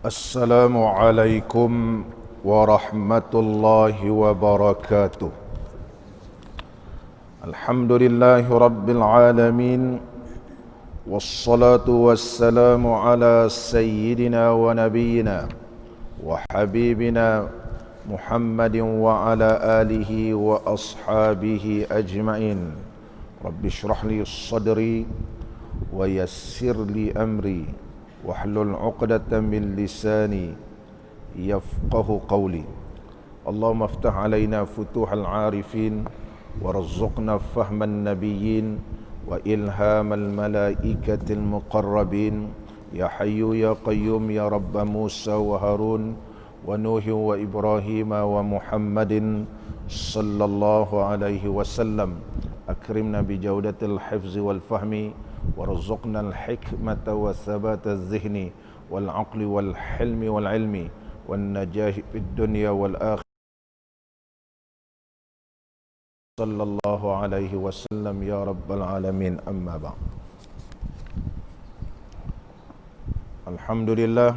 السلام عليكم ورحمة الله وبركاته. الحمد لله رب العالمين، والصلاة والسلام على سيدنا ونبينا وحبيبنا محمد وعلى آله وأصحابه أجمعين. رب اشرح لي صدري ويسر لي أمري واحلل عقدة من لساني يفقه قولي. اللهم افتح علينا فتوح العارفين وارزقنا فهم النبيين وإلهام الملائكة المقربين. يا حي يا قيوم يا رب موسى وهارون ونوح وإبراهيم ومحمد صلى الله عليه وسلم. أكرمنا بجودة الحفظ والفهم وارزقنا الحكمة والثبات الذهني والعقل والحلم والعلم والنجاح في الدنيا والآخرة صلى الله عليه وسلم يا رب العالمين. أما بعد، Alhamdulillah,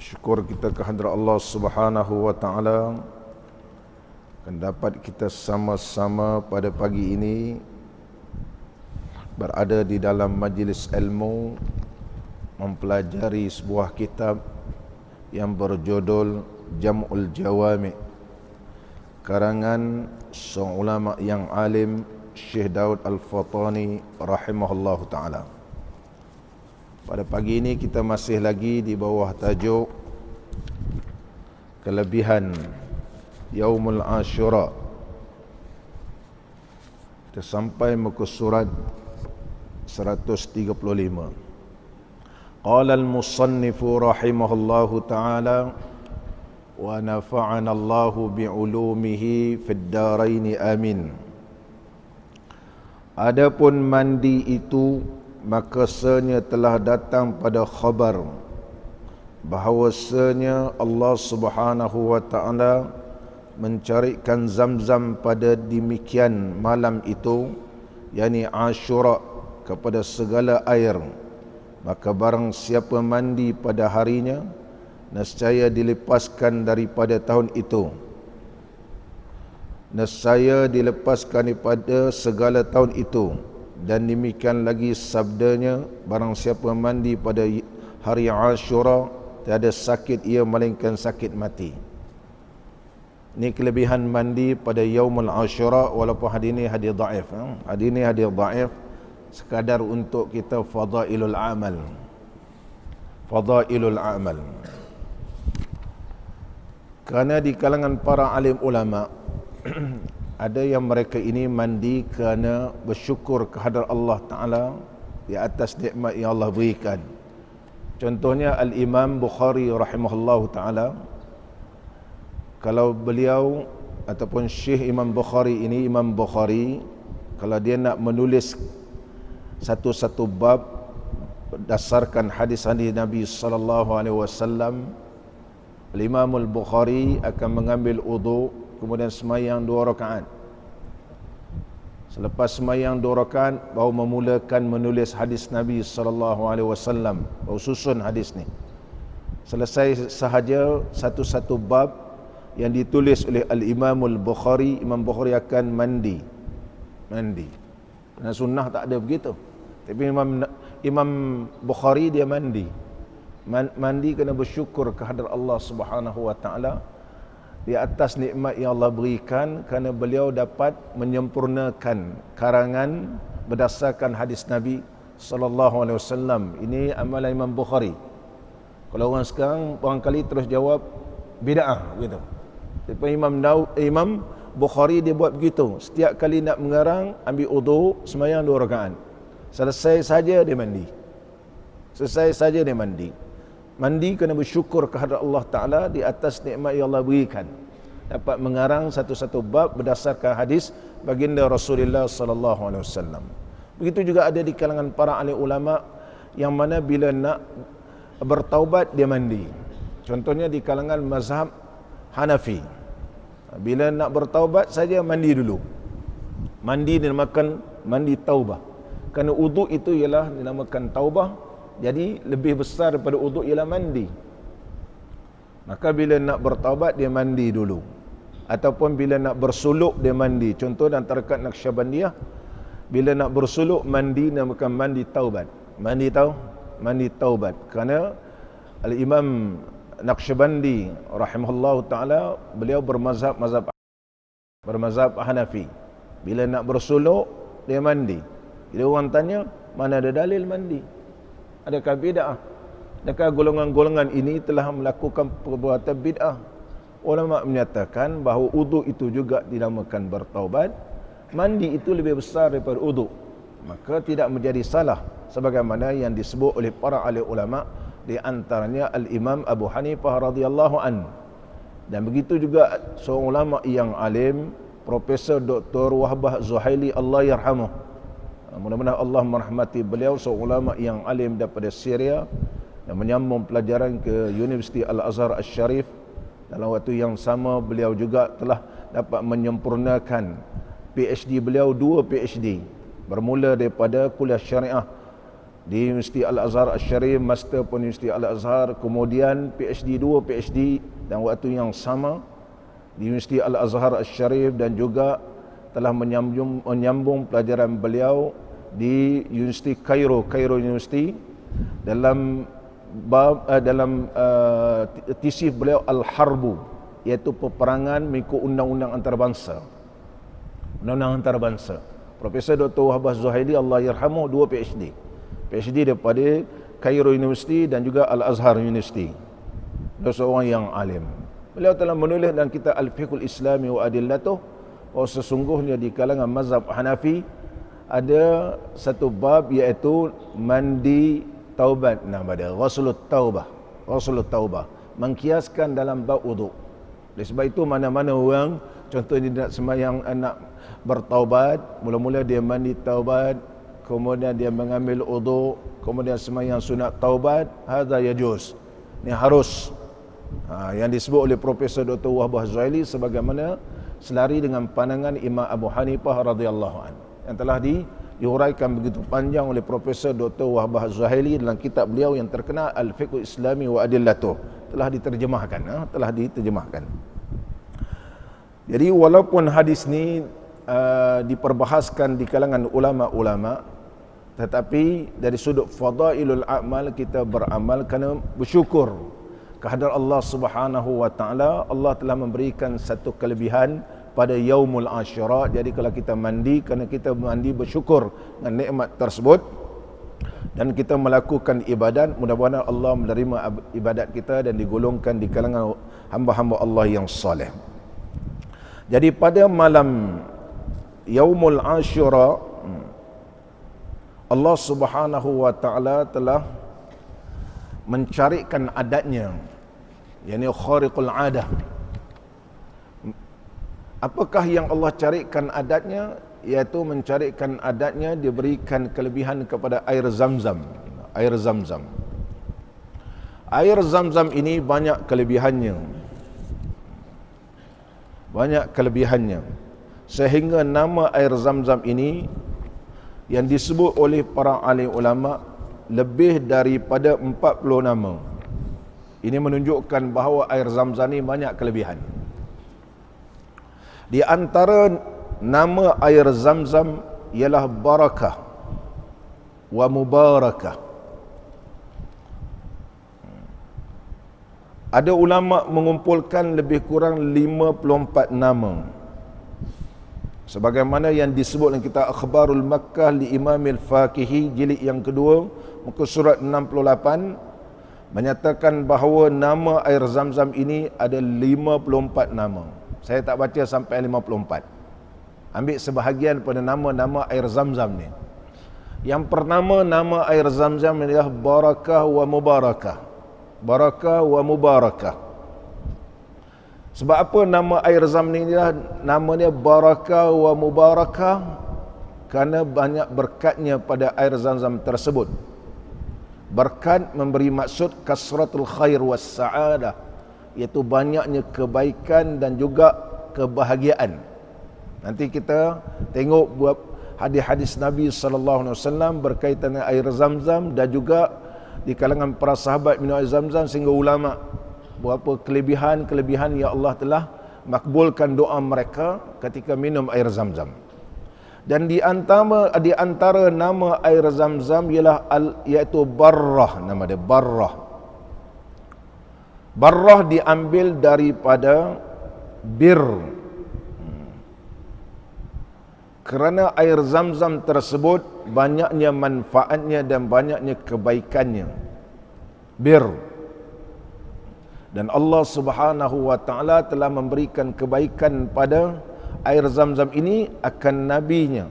syukur kita kehadrat Allah Subhanahu wa taala akan dapat kita sama-sama pada pagi ini berada di dalam majlis ilmu mempelajari sebuah kitab yang berjudul Jam'ul Jawami' karangan seorang ulama yang alim, Syekh Daud Al-Fatani rahimahullahu taala. Pada pagi ini kita masih lagi di bawah tajuk kelebihan Yaumul Ashura. Kita sampai muka surat 135. Qala al-musannifu rahimahullahu ta'ala wa nafa'ana Allahu bi'ulumihi fid darain amin. Adapun mandi itu, maka senya telah datang pada khabar bahawasanya Allah Subhanahu wa ta'ala mencarikan Zamzam pada demikian malam itu, yakni Ashura, kepada segala air. Maka barang siapa mandi pada harinya, nescaya dilepaskan daripada tahun itu, nescaya dilepaskan daripada segala tahun itu. Dan demikian lagi sabdanya, barang siapa mandi pada hari Ashura, tiada sakit ia melainkan sakit mati. Ini kelebihan mandi pada Yaumul Ashura, walaupun hadis ini hadis dhaif. Hadis ini hadis dhaif sekadar untuk kita fadailul amal. Fadailul amal. Kerana di kalangan para alim ulama ada yang mereka ini mandi kerana bersyukur kehadrat Allah Ta'ala di atas nikmat yang Allah berikan. Contohnya Al-Imam Bukhari rahimahullahu ta'ala, kalau beliau ataupun Syekh Imam Bukhari ini, Imam Bukhari, kalau dia nak menulis satu-satu bab berdasarkan hadis-hadis Nabi sallallahu alaihi wasallam, Imam Al-Bukhari akan mengambil wudu, kemudian semayang 2 rakaat. Selepas semayang 2 rakaat, baru memulakan menulis hadis Nabi sallallahu alaihi wasallam, baru susun hadis ni. Selesai sahaja satu-satu bab yang ditulis oleh Al-Imam Al-Bukhari, Imam Bukhari akan mandi. Kerana sunnah tak ada begitu. Tapi Imam Bukhari dia mandi. Mandi kerana bersyukur kehadrat Allah Subhanahu wa taala di atas nikmat yang Allah berikan, kerana beliau dapat menyempurnakan karangan berdasarkan hadis Nabi sallallahu alaihi wasallam. Ini amalan Imam Bukhari. Kalau orang sekarang barangkali terus jawab bid'ah gitu. Tapi Imam Bukhari dia buat begitu. Setiap kali nak mengarang, ambil wudu, sembahyang 2 rakaat. Selesai saja dia mandi. Mandi kerana bersyukur kehadrat Allah Ta'ala di atas nikmat yang Allah berikan. Dapat mengarang satu-satu bab berdasarkan hadis baginda Rasulullah sallallahu alaihi wasallam. Begitu juga ada di kalangan para ahli ulama yang mana bila nak bertaubat dia mandi. Contohnya di kalangan mazhab Hanafi, bila nak bertaubat saja mandi dulu. Mandi dinamakan mandi taubah. Kerana wudu itu ialah dinamakan taubah, Jadi lebih besar daripada uduk ialah mandi. Maka bila nak bertaubat dia mandi dulu. Ataupun bila nak bersuluk dia mandi. Contoh dalam tarekat Naqsyabandiyah, bila nak bersuluk mandi namakan mandi taubat. Mandi taubat. Kerana Al-Imam Naqsyabandi rahimahullahu taala beliau bermazhab Hanafi. Bila nak bersuluk dia mandi. Bila orang tanya, mana ada dalil mandi? Adakah bid'ah? Adakah golongan-golongan ini telah melakukan perbuatan bid'ah? Ulama menyatakan bahawa uduk itu juga dinamakan bertaubat. Mandi itu lebih besar daripada uduk. Maka tidak menjadi salah sebagaimana yang disebut oleh para ahli ulama, di antaranya Al-Imam Abu Hanifah radhiyallahu an. Dan begitu juga seorang ulama yang alim, Profesor Dr. Wahbah Zuhaili, Allah yarhamuh. Mudah-mudahan Allah merahmati beliau, seorang ulama yang alim daripada Syria dan menyambung pelajaran ke Universiti Al-Azhar Al-Sharif. Dalam waktu yang sama beliau juga telah dapat menyempurnakan PhD beliau, 2 PhD. Bermula daripada kuliah syariah di Universiti Al-Azhar Al-Sharif, Master pun Universiti Al-Azhar, kemudian PhD, 2 PhD dan waktu yang sama di Universiti Al-Azhar Al-Sharif, dan juga telah menyambung pelajaran beliau di Universiti Cairo University dalam tesis beliau Al-Harbu, iaitu peperangan mengikut undang-undang antarabangsa. Undang-undang antarabangsa. Profesor Dr. Wahbah Zuhaili, Allah yarhamuh, 2 PhD. PhD daripada Cairo University dan juga Al-Azhar University. Beliau seorang yang alim. Beliau telah menulis dalam kitab Al-Fiqhul Islami wa Adillatuh bahawa sesungguhnya di kalangan mazhab Hanafi ada satu bab iaitu mandi taubat, nama dia Ghuslut Taubah, mengkiaskan dalam bab wuduk. Oleh sebab itu mana-mana orang contohnya nak sembahyang, nak bertaubat, mula-mula dia mandi taubat, kemudian dia mengambil wuduk, kemudian sembahyang sunat taubat, hadza yajuz. Ini harus. Yang disebut oleh Profesor Dr. Wahbah Zuhaili sebagaimana selari dengan pandangan Imam Abu Hanifah radhiyallahu anhu yang telah diuraikan begitu panjang oleh Profesor Dr. Wahbah Zuhaili dalam kitab beliau yang terkenal Al-Fiqhul Islami wa Adillatuh. Telah diterjemahkan. Jadi walaupun hadis ni diperbahaskan di kalangan ulama-ulama, tetapi dari sudut fadailul a'mal kita beramal kerana bersyukur kehadrat Allah Subhanahu wa taala. Allah telah memberikan satu kelebihan pada Yaumul Asyura. Jadi kalau kita mandi, kerana kita mandi bersyukur dengan nikmat tersebut dan kita melakukan ibadat, mudah-mudahan Allah menerima ibadat kita dan digolongkan di kalangan hamba-hamba Allah yang soleh. Jadi pada malam Yaumul Asyura, Allah Subhanahu wa taala telah mencarikan adatnya, yakni khariqul adah. Apakah yang Allah carikan adatnya? Iaitu mencarikan adatnya diberikan kelebihan kepada air Zamzam. Air Zamzam ini banyak kelebihannya. Sehingga nama air Zamzam ini yang disebut oleh para alim ulama lebih daripada 40 nama. Ini menunjukkan bahawa air Zamzam ini banyak kelebihan. Di antara nama air Zamzam ialah barakah wa mubarakah. Ada ulama mengumpulkan lebih kurang 54 nama. Sebagaimana yang disebut dalam kitab Akhbarul Makkah li Imam Al-Faqihi jilid yang kedua, muka surat 68, menyatakan bahawa nama air Zamzam ini ada 54 nama. Saya tak baca sampai 54. Ambil sebahagian pada nama-nama air Zamzam ni. Yang pertama, nama air Zamzam ialah barakah wa mubarakah. Barakah wa mubarakah. Sebab apa nama air Zamzam ni namanya barakah wa mubarakah? Kerana banyak berkatnya pada air Zamzam tersebut. Berkat memberi maksud kasratul khair was sa'adah, iaitu banyaknya kebaikan dan juga kebahagiaan. Nanti kita tengok buat hadis-hadis Nabi sallallahu alaihi wasallam berkaitan dengan air Zamzam dan juga di kalangan para sahabat minum air Zam-Zam, sehingga ulama berapa kelebihan yang Allah telah makbulkan doa mereka ketika minum air Zam-Zam. Dan di antara nama air Zam-Zam ialah iaitu Barrah, nama dia Barrah. Barrah diambil daripada bir. Kerana air Zam-Zam tersebut banyaknya manfaatnya dan banyaknya kebaikannya. Bir. Dan Allah Subhanahu wa taala telah memberikan kebaikan pada air Zam-Zam ini akan nabinya,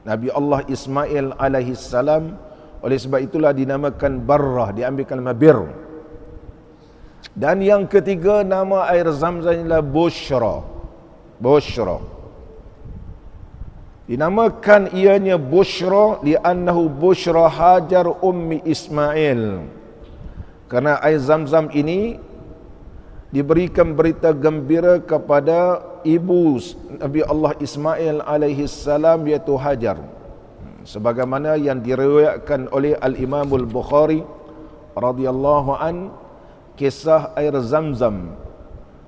Nabi Allah Ismail alaihi salam. Oleh sebab itulah dinamakan Barrah, diambilkan nama bir. Dan yang ketiga, nama air Zam-Zam ialah Bushra. Bushra. Dinamakan ianya Bushra li'annahu Bushra Hajar Ummi Ismail. Kerana air Zam-Zam ini diberikan berita gembira kepada ibu Nabi Allah Ismail alaihi salam, iaitu Hajar. Sebagaimana yang diriwayatkan oleh Al-Imamul Bukhari radhiyallahu an, kisah air Zam-Zam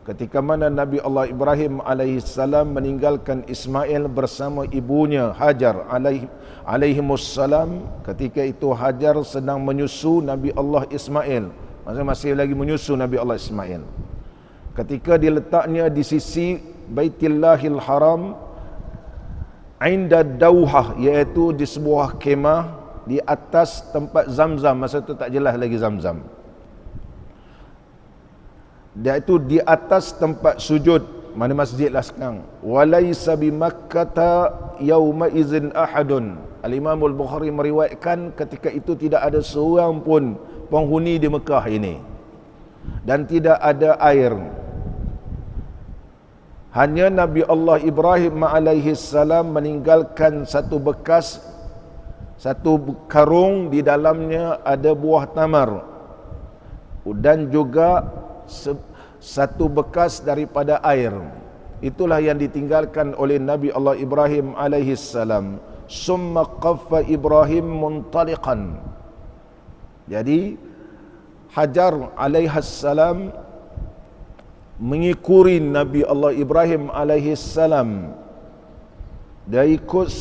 ketika mana Nabi Allah Ibrahim alaihi salam meninggalkan Ismail bersama ibunya Hajar alaihimussalam. Ketika itu Hajar sedang menyusu Nabi Allah Ismail, masih lagi menyusu Nabi Allah Ismail. Ketika diletaknya di sisi Baitillahil Haram, inda Dauhah, iaitu di sebuah kemah di atas tempat Zam-Zam. Masa itu tak jelas lagi Zam-Zam, iaitu di atas tempat sujud, mana masjid lah sekarang. Walaysa bimakkata yauma izin ahadun. Al-Imam Al-Bukhari meriwayatkan ketika itu tidak ada seorang pun penghuni di Mekah ini, dan tidak ada air. Hanya Nabi Allah Ibrahim alaihi salam meninggalkan satu bekas, satu karung, di dalamnya ada buah tamar, dan juga satu bekas daripada air. Itulah yang ditinggalkan oleh Nabi Allah Ibrahim alaihi salam. Summa qaffa Ibrahim muntaliqan. Jadi Hajar alaihi salam mengikuti Nabi Allah Ibrahim alaihi salam. Dia ikut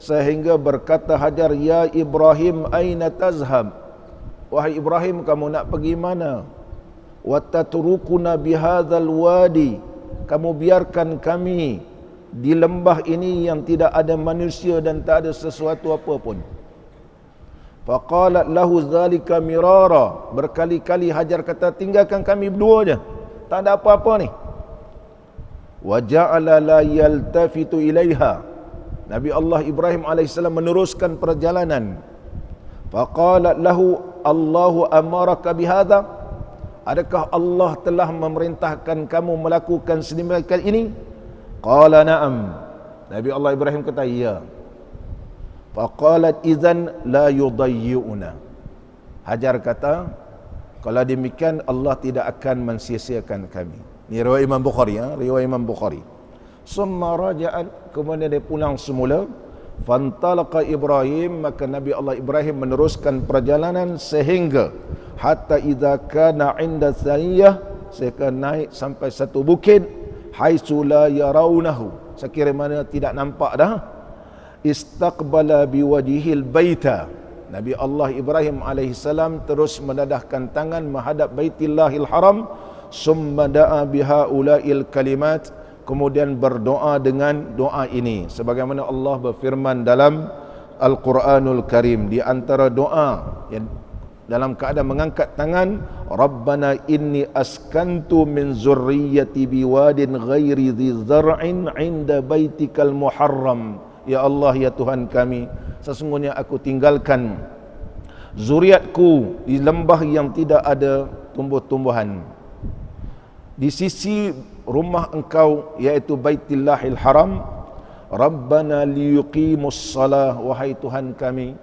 sehingga berkata Hajar, ya Ibrahim aina tazhab? Wahai Ibrahim, kamu nak pergi mana? Wa tatrukuna bihadzal wadi, kamu biarkan kami di lembah ini yang tidak ada manusia dan tak ada sesuatu apa pun. Faqalat lahu zalika mirara, berkali-kali Hajar kata, tinggalkan kami berdua je, tak ada apa-apa ni. Wa ja'ala la yaltafitu ilaiha, Nabi Allah Ibrahim AS meneruskan perjalanan. Faqalat lahu Allahu amaraka bihadza, adakah Allah telah memerintahkan kamu melakukan sedemikian ini? Qala na'am, Nabi Allah Ibrahim kata ya. Faqalat idzan la yudayyi'una, Hajar kata, kalau demikian Allah tidak akan mensia-siakan kami. Ini riwayat Imam Bukhari, riwayat Imam Bukhari. Summa raja'at, kemudian dia pulang semula. Fantalaqa Ibrahim, maka Nabi Allah Ibrahim meneruskan perjalanan sehingga hatta idza kana 'inda thaniyah, sehingga naik sampai satu bukit, haitsu la yarawnahu, sekira mana tidak nampak dah. Istaqbala biwajhil baita, Nabi Allah Ibrahim alaihissalam terus mendadahkan tangan menghadap Baitillahil Haram. Summa da'a bihaula'il kalimat, kemudian berdoa dengan doa ini, sebagaimana Allah berfirman dalam Al-Quranul Karim. Di antara doa yang dalam keadaan mengangkat tangan, Rabbana inni askantu min zurriyyati biwadin ghairi dhi zar'in 'inda baitikal muharram. Ya Allah, ya Tuhan kami, sesungguhnya aku tinggalkan zuriatku di lembah yang tidak ada tumbuh-tumbuhan, di sisi rumah engkau, yaitu Baitillahil Haram. Rabbana liyuqimus salah, wahai Tuhan kami,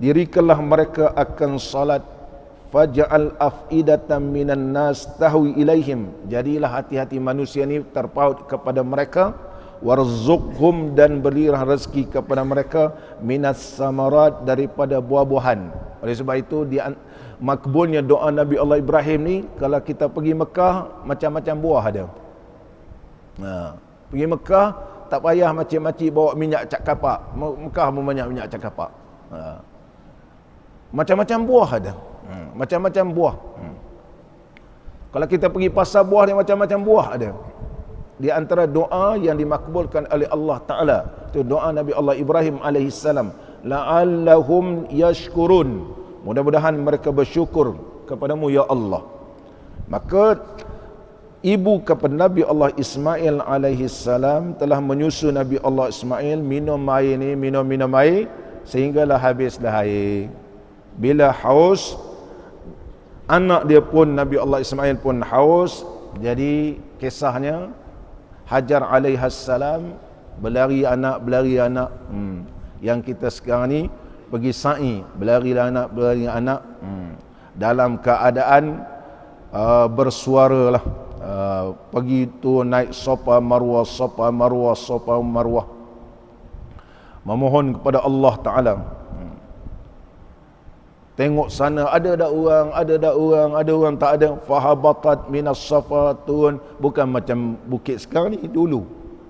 dirikanlah mereka akan salat. Faj'al af'idatan minan nas tahwi ilaihim, jadilah hati-hati manusia ini terpaut kepada mereka. warzuqhum, dan berilah rezeki kepada mereka, minas samarat, daripada buah-buahan. Oleh sebab itu makbulnya doa Nabi Allah Ibrahim ni, kalau kita pergi Mekah macam-macam buah ada. Pergi Mekah tak payah macam-macam bawa minyak cak kapak. Mekah banyak minyak cak kapak. Macam-macam buah ada. Macam-macam buah. Kalau kita pergi pasar buah ni macam-macam buah ada. Di antara doa yang dimakbulkan oleh Allah Ta'ala, itu doa Nabi Allah Ibrahim alaihissalam, la'allahum yashkurun, mudah-mudahan mereka bersyukur kepadamu ya Allah. Maka ibu kepada Nabi Allah Ismail alaihissalam telah menyusu Nabi Allah Ismail minum air ni, minum air sehinggalah habislah air. Bila haus, anak dia pun, Nabi Allah Ismail pun haus. Jadi kisahnya, Hajar alaihassalam berlari anak. Yang kita sekarang ni pergi sa'i, berlari anak. Dalam keadaan bersuara lah. Pergi tu naik Safa Marwah, memohon kepada Allah Ta'ala. Tengok sana ada tak orang, tak ada. Fahabatat minas Safa, turun, bukan macam bukit sekarang ni, dulu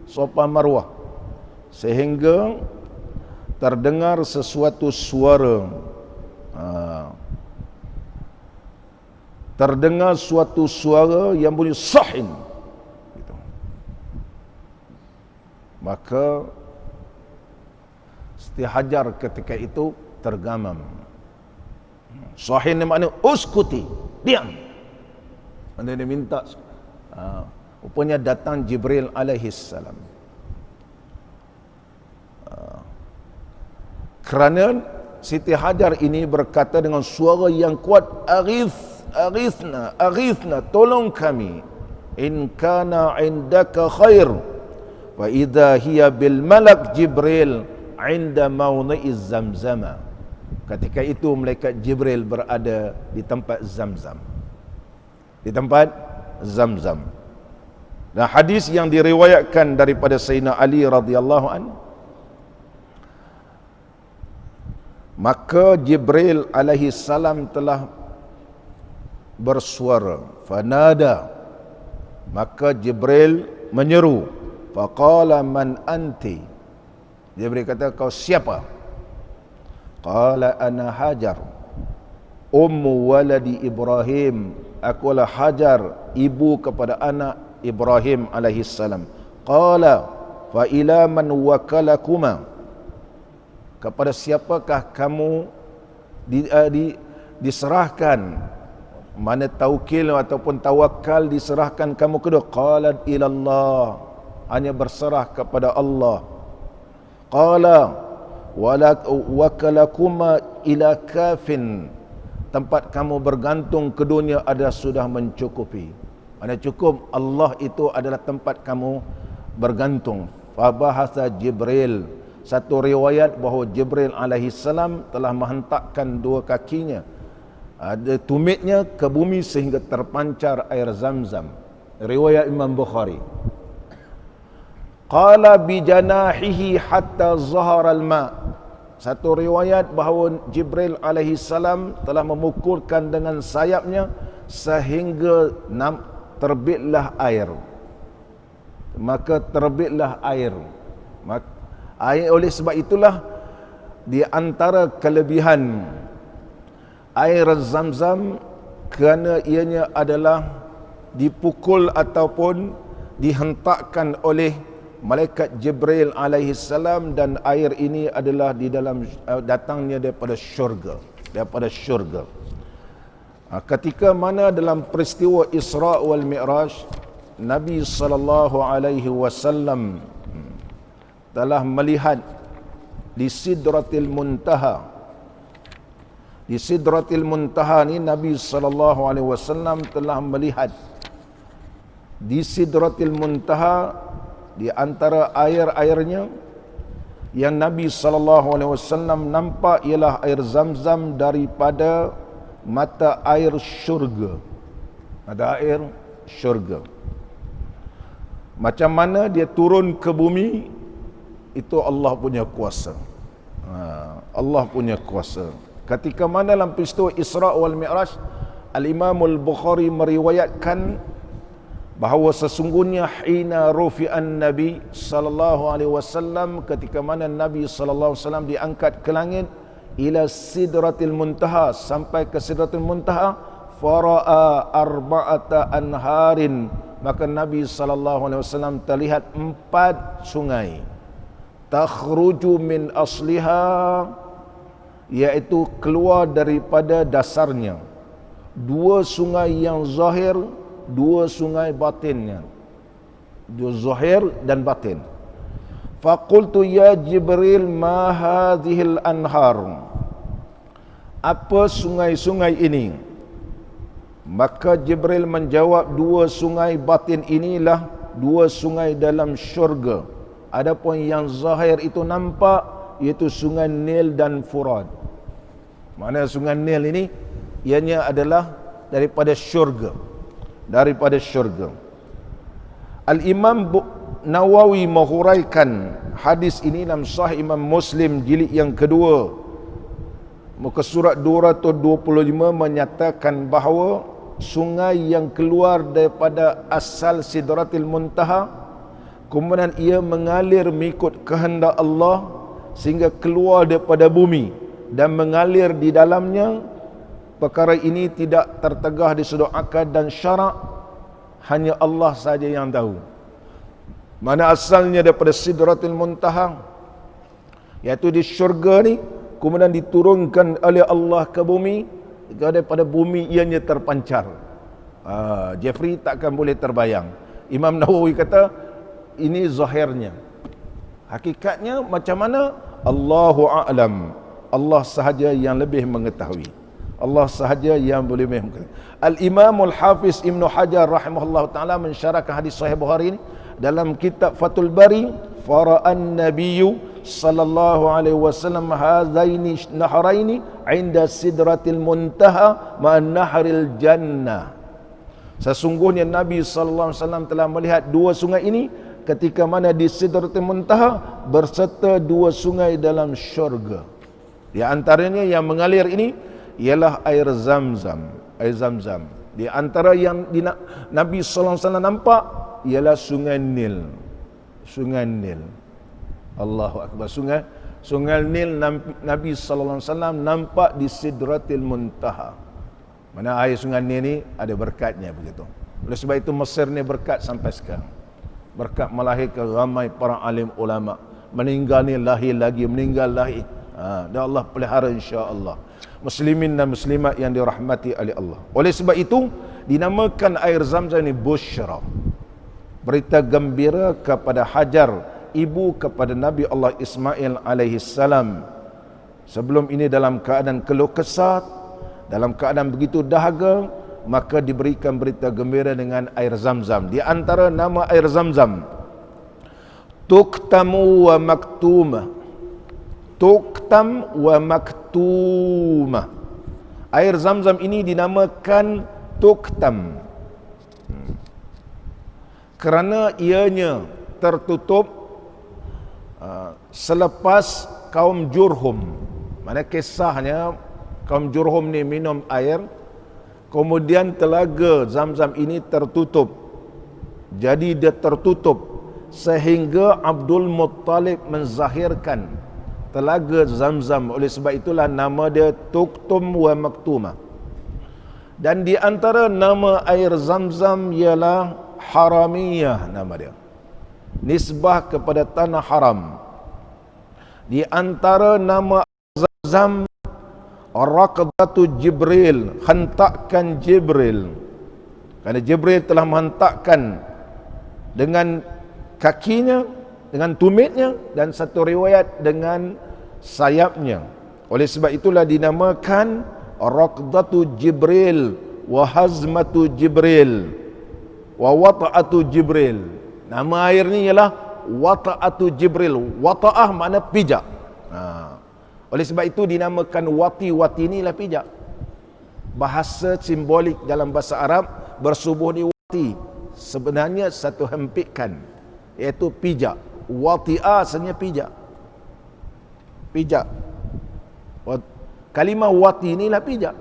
Safa Marwah, sehingga terdengar sesuatu suara. Terdengar suatu suara yang bunyi sahin gitu. Maka Siti Hajar ketika itu tergamam. Sahin ni makna uskuti, diam. Anda dia minta. Rupanya datang Jibril alaihissalam. Kerana Siti Hajar ini berkata dengan suara yang kuat, Aghithna, tolong kami. In kana indaka khair, wa idha hiya bil malak Jibril inda mawni'iz Zamzama. Ketika itu malaikat Jibril berada di tempat Zamzam. Dan hadis yang diriwayatkan daripada Sayyidina Ali radhiyallahu an, maka Jibril alaihi salam telah bersuara, fanada, maka Jibril menyeru, faqala man anti, Jibril kata, kau siapa? Qala ana Hajar, ummu waladi Ibrahim, akulah Hajar, ibu kepada anak Ibrahim alaihi salam. Qala fa ila man wakalakuma, kepada siapakah kamu diserahkan, mana taukil ataupun tawakal diserahkan kamu kedua? Qalat ilallah, hanya berserah kepada Allah. Qala wakalakuma ila kafin, tempat kamu bergantung ke dunia adalah sudah mencukupi. Mana cukup, Allah itu adalah tempat kamu bergantung. Fabahasa Jibril, satu riwayat bahawa Jibril alaihi salam telah menghentakkan dua kakinya, ada tumitnya ke bumi sehingga terpancar air Zamzam. Riwayat Imam Bukhari. Qala bijanahihi hatta zahara al-ma. Satu riwayat bahawa Jibril alaihi salam telah memukulkan dengan sayapnya sehingga terbitlah air. Maka terbitlah air. Oleh sebab itulah di antara kelebihan air Zamzam, kerana ianya adalah dipukul ataupun dihentakkan oleh malaikat Jibril alaihi salam, dan air ini adalah di dalam datangnya daripada syurga, ketika mana dalam peristiwa Isra wal Mi'raj, Nabi sallallahu alaihi wasallam telah melihat di Sidratil Muntaha. Di Sidratil Muntaha ni Nabi sallallahu alaihi wasallam telah melihat di Sidratil Muntaha, di antara air-airnya yang Nabi sallallahu alaihi wasallam nampak ialah air Zamzam daripada mata air syurga. Mata air syurga. Macam mana dia turun ke bumi, itu Allah punya kuasa. Allah punya kuasa. Ketika mana dalam peristiwa Isra wal Mi'raj, Al-Imam Al-Bukhari meriwayatkan bahawa sesungguhnya hina rufi'an Nabi sallallahu alaihi wasallam, ketika mana Nabi sallallahu alaihi wasallam diangkat ke langit ila sidratil muntaha, sampai ke sidratil muntaha, fara'a arba'ata anharin, maka Nabi sallallahu alaihi wasallam terlihat 4 sungai, takhruju min asliha, iaitu keluar daripada dasarnya, 2 sungai yang zahir, 2 sungai batinnya, 2 zahir dan batin. Faqultu ya Jibril ma hadhil anhar, apa sungai-sungai ini? Maka Jibril menjawab, 2 sungai batin inilah 2 sungai dalam syurga. Adapun yang zahir itu nampak, iaitu sungai Nil dan Furat. Mana sungai Nil ini? Ianya adalah daripada syurga. Daripada syurga. Al-Imam Nawawi menghuraikan hadis ini dalam Sahih Imam Muslim jilid yang kedua, muka surat 225, menyatakan bahawa sungai yang keluar daripada asal Sidratil Muntaha, kemudian ia mengalir mengikut kehendak Allah sehingga keluar daripada bumi dan mengalir di dalamnya. Perkara ini tidak tertegah di sudut akal dan syarak, hanya Allah saja yang tahu. Mana asalnya daripada Sidratil Muntaha, iaitu di syurga ni, kemudian diturunkan oleh Allah ke bumi, daripada bumi ianya terpancar. Jeffrey takkan boleh terbayang. Imam Nawawi kata ini zahirnya. Hakikatnya macam mana? Allahu a'lam. Allah sahaja yang lebih mengetahui. Allah sahaja yang boleh mengetahui. Al-Imam Al-Hafiz Ibn Hajar rahimahullah ta'ala mensyarahkan hadis Sahih Bukhari ini dalam kitab Fathul Bari, fara'an nabiyyu sallallahu alaihi wasallam hazaini nahraini 'inda sidratil muntaha ma'an nahril jannah. Sesungguhnya Nabi sallallahu alaihi wasallam telah melihat 2 sungai ini ketika mana di Sidratil Muntaha berserta 2 sungai dalam syurga. Di antaranya yang mengalir ini ialah air Zamzam. Air Zamzam. Di antara yang Nabi sallallahu alaihi wasallam nampak ialah sungai Nil. Sungai Nil. Allahu akbar. Sungai Nil Nabi sallallahu alaihi wasallam nampak di Sidratil Muntaha. Mana air sungai Nil ni ada berkatnya begitu. Oleh sebab itu Mesir ni berkat sampai sekarang. Berkat melahirkan ramai para alim ulama. Meninggal ni lahir lagi, meninggal lahir. Dan Allah pelihara insya-Allah. Muslimin dan muslimat yang dirahmati oleh Allah. Oleh sebab itu dinamakan air Zamzam ni busyra. Berita gembira kepada Hajar, ibu kepada Nabi Allah Ismail alaihi salam. Sebelum ini dalam keadaan keluh kesah, dalam keadaan begitu dahaga, maka diberikan berita gembira dengan air Zamzam. Di antara nama air Zamzam, Tuktamu wa Maktumah. Tuktam wa Maktumah. Air Zamzam ini dinamakan Tuktam kerana ianya tertutup selepas kaum Jurhum. Mana kisahnya kaum Jurhum ni minum air, kemudian telaga Zamzam ini tertutup. Jadi dia tertutup sehingga Abdul Muttalib menzahirkan telaga Zamzam. Oleh sebab itulah nama dia Tuktum wa Maktumah. Dan di antara nama air Zamzam ialah Haramiyah, nama dia, nisbah kepada tanah haram. Di antara nama Zamzam, Raqdatu Jibril, hentakan Jibril. Kerana Jibril telah menghentakkan dengan kakinya, dengan tumitnya, dan satu riwayat dengan sayapnya. Oleh sebab itulah dinamakan Raqdatu Jibril wa Hazmatu Jibril wa Wata'atu Jibril. Nama air ni ialah Wata'atu Jibril. Wata'ah makna pijak. Oleh sebab itu dinamakan wati. Wati ni lah pijak. Bahasa simbolik dalam bahasa Arab bersubuh di wati, sebenarnya satu hempikan, iaitu pijak. Wati'a sebenarnya pijak. Pijak. Kalimah wati inilah pijak.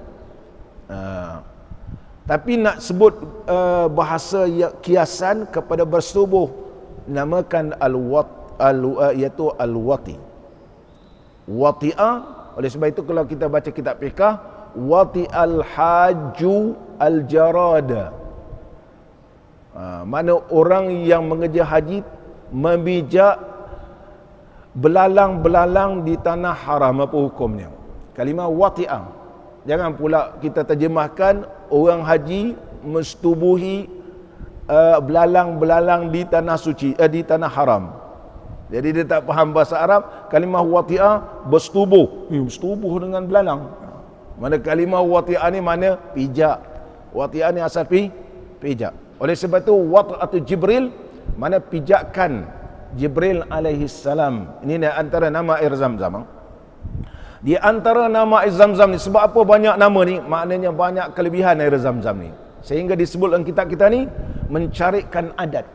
Tapi nak sebut bahasa kiasan kepada bersetubuh, namakan iaitu al-wati. Wati'a, oleh sebab itu kalau kita baca kitab fiqh, wati al-haju al-jarada. Mana orang yang mengerja haji memijak belalang-belalang di tanah haram, apa hukumnya? Kalimah wati'ah. Jangan pula kita terjemahkan orang haji mensetubuhi belalang-belalang di tanah suci, di tanah haram. Jadi dia tak faham bahasa Arab. Kalimah wati'ah bersetubuh, bersetubuh dengan belalang. Mana kalimah wati'ah ni mana pijak. Wati'ah ni asal pijak. Oleh sebab itu wat'atu Jibril, mana pijakan Jibril alaihi salam. Ini antara nama air Zam-Zam. Di antara nama air Zam-Zam ni, sebab apa banyak nama ni? Maknanya banyak kelebihan air Zam-Zam ni, sehingga disebut dalam kitab kita ni mencarikan adat.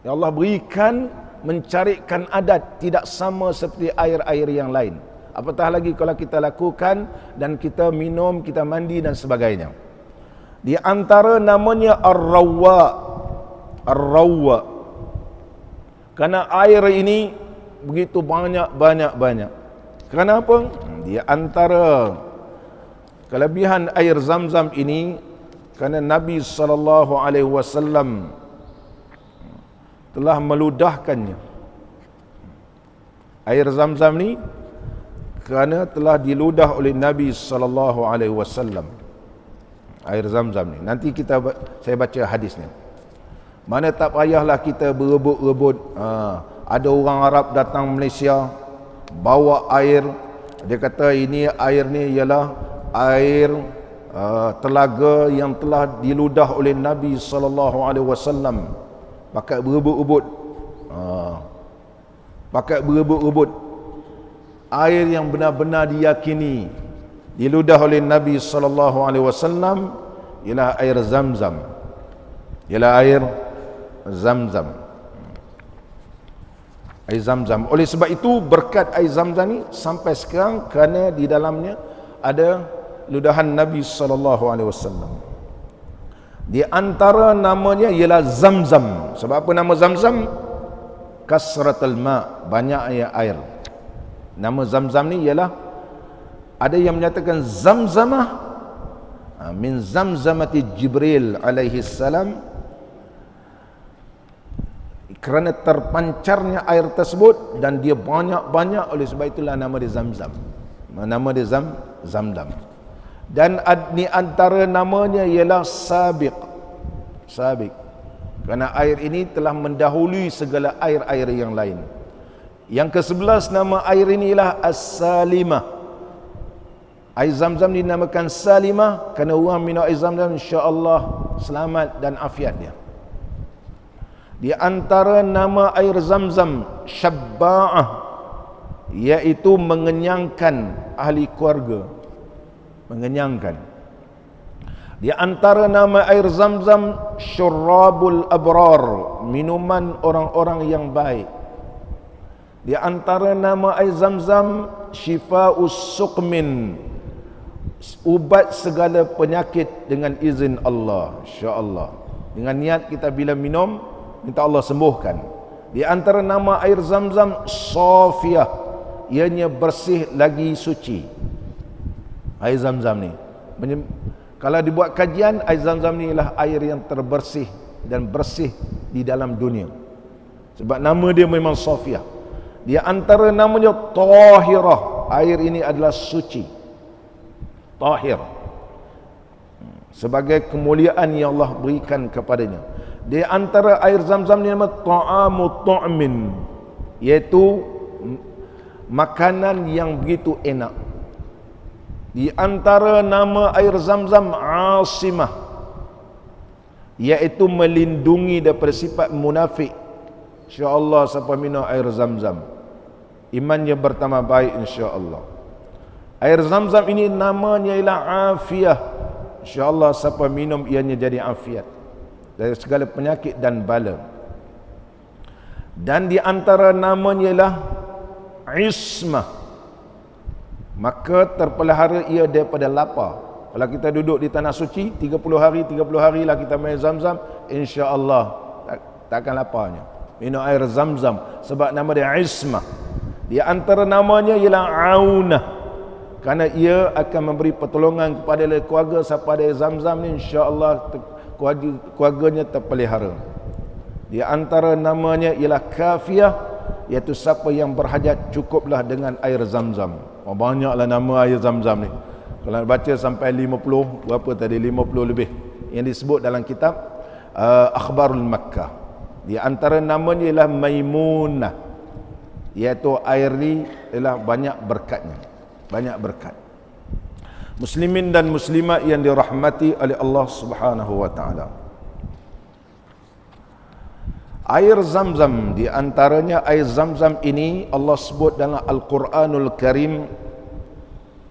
Ya Allah berikan mencarikan adat, tidak sama seperti air-air yang lain. Apatah lagi kalau kita lakukan dan kita minum, kita mandi dan sebagainya. Di antara namanya Ar-Rawwa. Ar-Rawwa. Kerana air ini begitu banyak. Kenapa? Di antara kelebihan air Zam-Zam ini, kerana Nabi SAW telah meludahkannya. Air Zam-Zam ni kerana telah diludah oleh Nabi SAW. Air Zam-Zam ni. Nanti saya baca hadisnya. Mana tak payahlah kita berebut-rebut. Ada orang Arab datang Malaysia, bawa air. Dia kata ini air ni ialah air telaga yang telah diludah oleh Nabi SAW. Pakai berebut-rebut. Pakai berebut-rebut. Air yang benar-benar diyakini diludah oleh Nabi SAW ialah air Zam-Zam. Ialah air Zam-Zam. Air Zam-Zam. Oleh sebab itu berkat air Zam-Zam ni sampai sekarang, kerana di dalamnya ada ludahan Nabi SAW. Di antara namanya ialah Zam-Zam. Sebab apa nama Zam-Zam? Kasratul ma', banyak air. Nama Zam-Zam ni ialah, ada yang menyatakan Zamzamah min Zamzamati Jibril alaihi salam, kerana terpancarnya air tersebut dan dia banyak-banyak, oleh sebab itulah nama dia Zam-Zam. Nama dia Zam-Zam. Dan di antara namanya ialah Sabiq. Sabiq. Kerana air ini telah mendahului segala air-air yang lain. Yang ke-11 nama air ini ialah As-Salimah. Air Zam-Zam dinamakan Salimah kerana orang minum air Zam-Zam insya-Allah selamat dan afiat dia. Di antara nama air Zam-Zam Syabba'ah, iaitu mengenyangkan ahli keluarga. Mengenyangkan. Di antara nama air Zam-Zam Syurrabul Abrar, minuman orang-orang yang baik. Di antara nama air Zam-Zam Syifa'us Suqmin, ubat segala penyakit dengan izin Allah, insya-Allah. Dengan niat kita bila minum, minta Allah sembuhkan. Di antara nama air Zam-Zam Safiyah, ianya bersih lagi suci. Air Zam-Zam ni, kalau dibuat kajian, air Zam-Zam ni ialah air yang terbersih dan bersih di dalam dunia. Sebab nama dia memang Safiyah. Di antara namanya Tahirah, air ini adalah suci. Tahir, sebagai kemuliaan yang Allah berikan kepadanya. Di antara air Zam-Zam ni nama Ta'amu Tu'min, iaitu makanan yang begitu enak. Di antara nama air Zam-Zam Asimah, iaitu melindungi daripada sifat munafik. InsyaAllah siapa minum air Zam-Zam, imannya bertambah baik insya-Allah. Air Zam-Zam ini namanya ialah Afiyah. InsyaAllah siapa minum ianya jadi afiat. dari segala penyakit dan bala. Dan di antara namanya ialah Ismah, maka terpelihara ia daripada lapar. Kalau kita duduk di tanah suci 30 hari lah kita main Zam-Zam, insya-Allah takkan laparnya. Minum air Zam-Zam sebab nama dia Ismah. Di antara namanya ialah Aunah, kerana ia akan memberi pertolongan kepada keluarga siapa ada Zam-Zam ni, insya-Allah keluarganya terpelihara. Di antara namanya ialah Kafiyah, iaitu siapa yang berhajat cukuplah dengan air Zam-Zam. Banyaklah nama air Zam-Zam ni. Kalau baca sampai 50, berapa tadi, 50 lebih yang disebut dalam kitab Akhbarul Makkah. Di antara namanya ialah Maimunah, iaitu air ni ialah banyak berkatnya, banyak berkat. Muslimin dan muslimat yang dirahmati oleh Allah Subhanahu wa taala. Air Zam-Zam, di antaranya air Zam-Zam ini Allah sebut dalam Al-Quranul Karim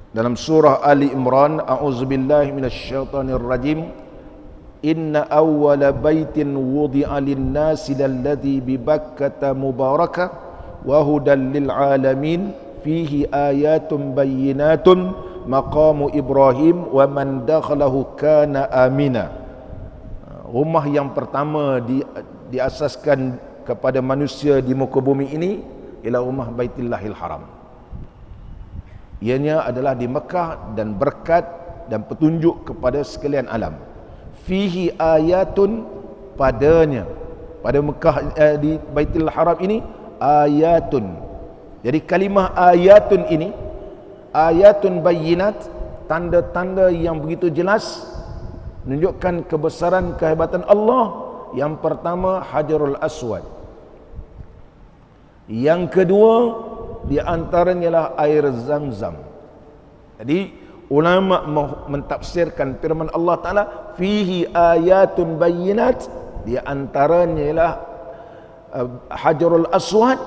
dalam surah Ali Imran, a'udzubillahi minasyaitonir rajim. Inna awwala baitin wudi'a lin-nasi lalladzi bi Bakkah mubarakah wa hudan lil alamin fihi ayatun bayyinatun maqamu Ibrahim wa man dakhalahu kana amina. Rumah yang pertama diasaskan kepada manusia di muka bumi ini ialah rumah Baitullahil Haram. Ianya adalah di Mekah dan berkat dan petunjuk kepada sekalian alam. Fihi ayatun, padanya, pada Mekah di Baitul Haram ini ayatun. Jadi kalimah ayatun ini, ayatun bayyinat, tanda-tanda yang begitu jelas menunjukkan kebesaran kehebatan Allah. Yang pertama Hajarul Aswad, yang kedua di antaranya ialah air Zam-Zam. Jadi ulama mentafsirkan firman Allah Ta'ala fihi ayatun bayyinat, di antaranya ialah Hajarul Aswad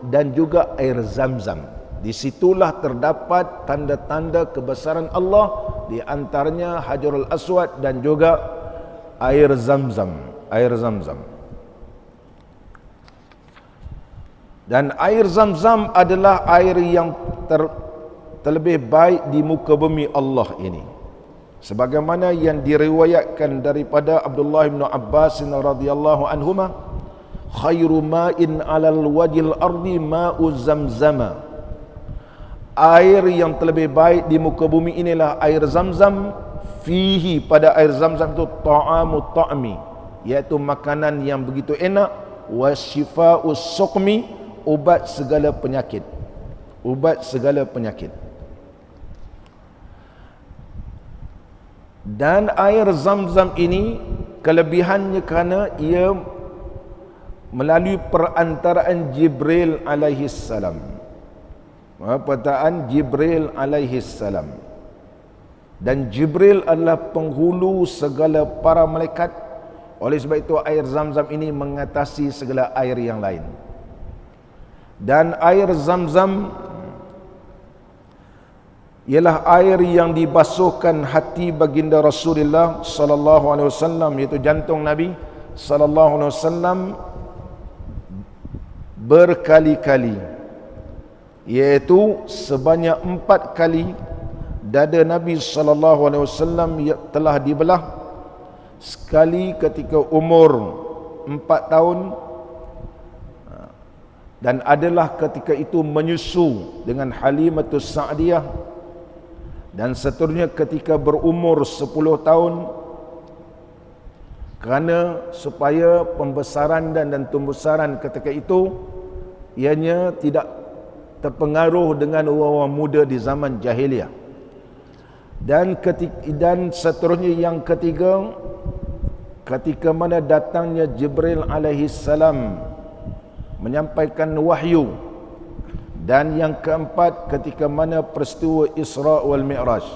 dan juga air Zam-Zam. Di situlah terdapat tanda-tanda kebesaran Allah, di antaranya Hajarul Aswad dan juga air Zam-Zam, air Zam-Zam. Dan air Zam-Zam adalah air yang terlebih baik di muka bumi Allah ini, sebagaimana yang diriwayatkan daripada Abdullah bin Abbas radhiyallahu anhuma, khairu ma'in 'alal wajhil ardi ma'u Zamzama. Air yang terlebih baik di muka bumi inilah air Zam-Zam. Fihi, pada air Zam-Zam itu ta'amu ta'mi, iaitu makanan yang begitu enak, wa shifa'us suqmi, ubat segala penyakit, ubat segala penyakit. Dan air Zam-Zam ini kelebihannya kerana ia melalui perantaraan Jibril alaihi salam, perkataan Jibril alaihi salam. Dan Jibril adalah penghulu segala para malaikat. Oleh sebab itu air Zam-Zam ini mengatasi segala air yang lain. Dan air Zam-Zam ialah air yang dibasuhkan hati baginda Rasulullah sallallahu alaihi wasallam, iaitu jantung Nabi sallallahu alaihi wasallam berkali-kali, iaitu sebanyak 4 kali dada Nabi sallallahu alaihi wasallam telah dibelah. Sekali ketika umur 4 tahun, dan adalah ketika itu menyusu dengan Halimatus Sa'diyah, dan seterusnya ketika berumur 10 tahun, kerana supaya pembesaran dan tumbusaran ketika itu ianya tidak terpengaruh dengan orang-orang muda di zaman jahiliah. Dan seterusnya yang ketiga, ketika mana datangnya Jibril alaihi salam menyampaikan wahyu. Dan yang keempat, ketika mana peristiwa Isra wal Mi'raj,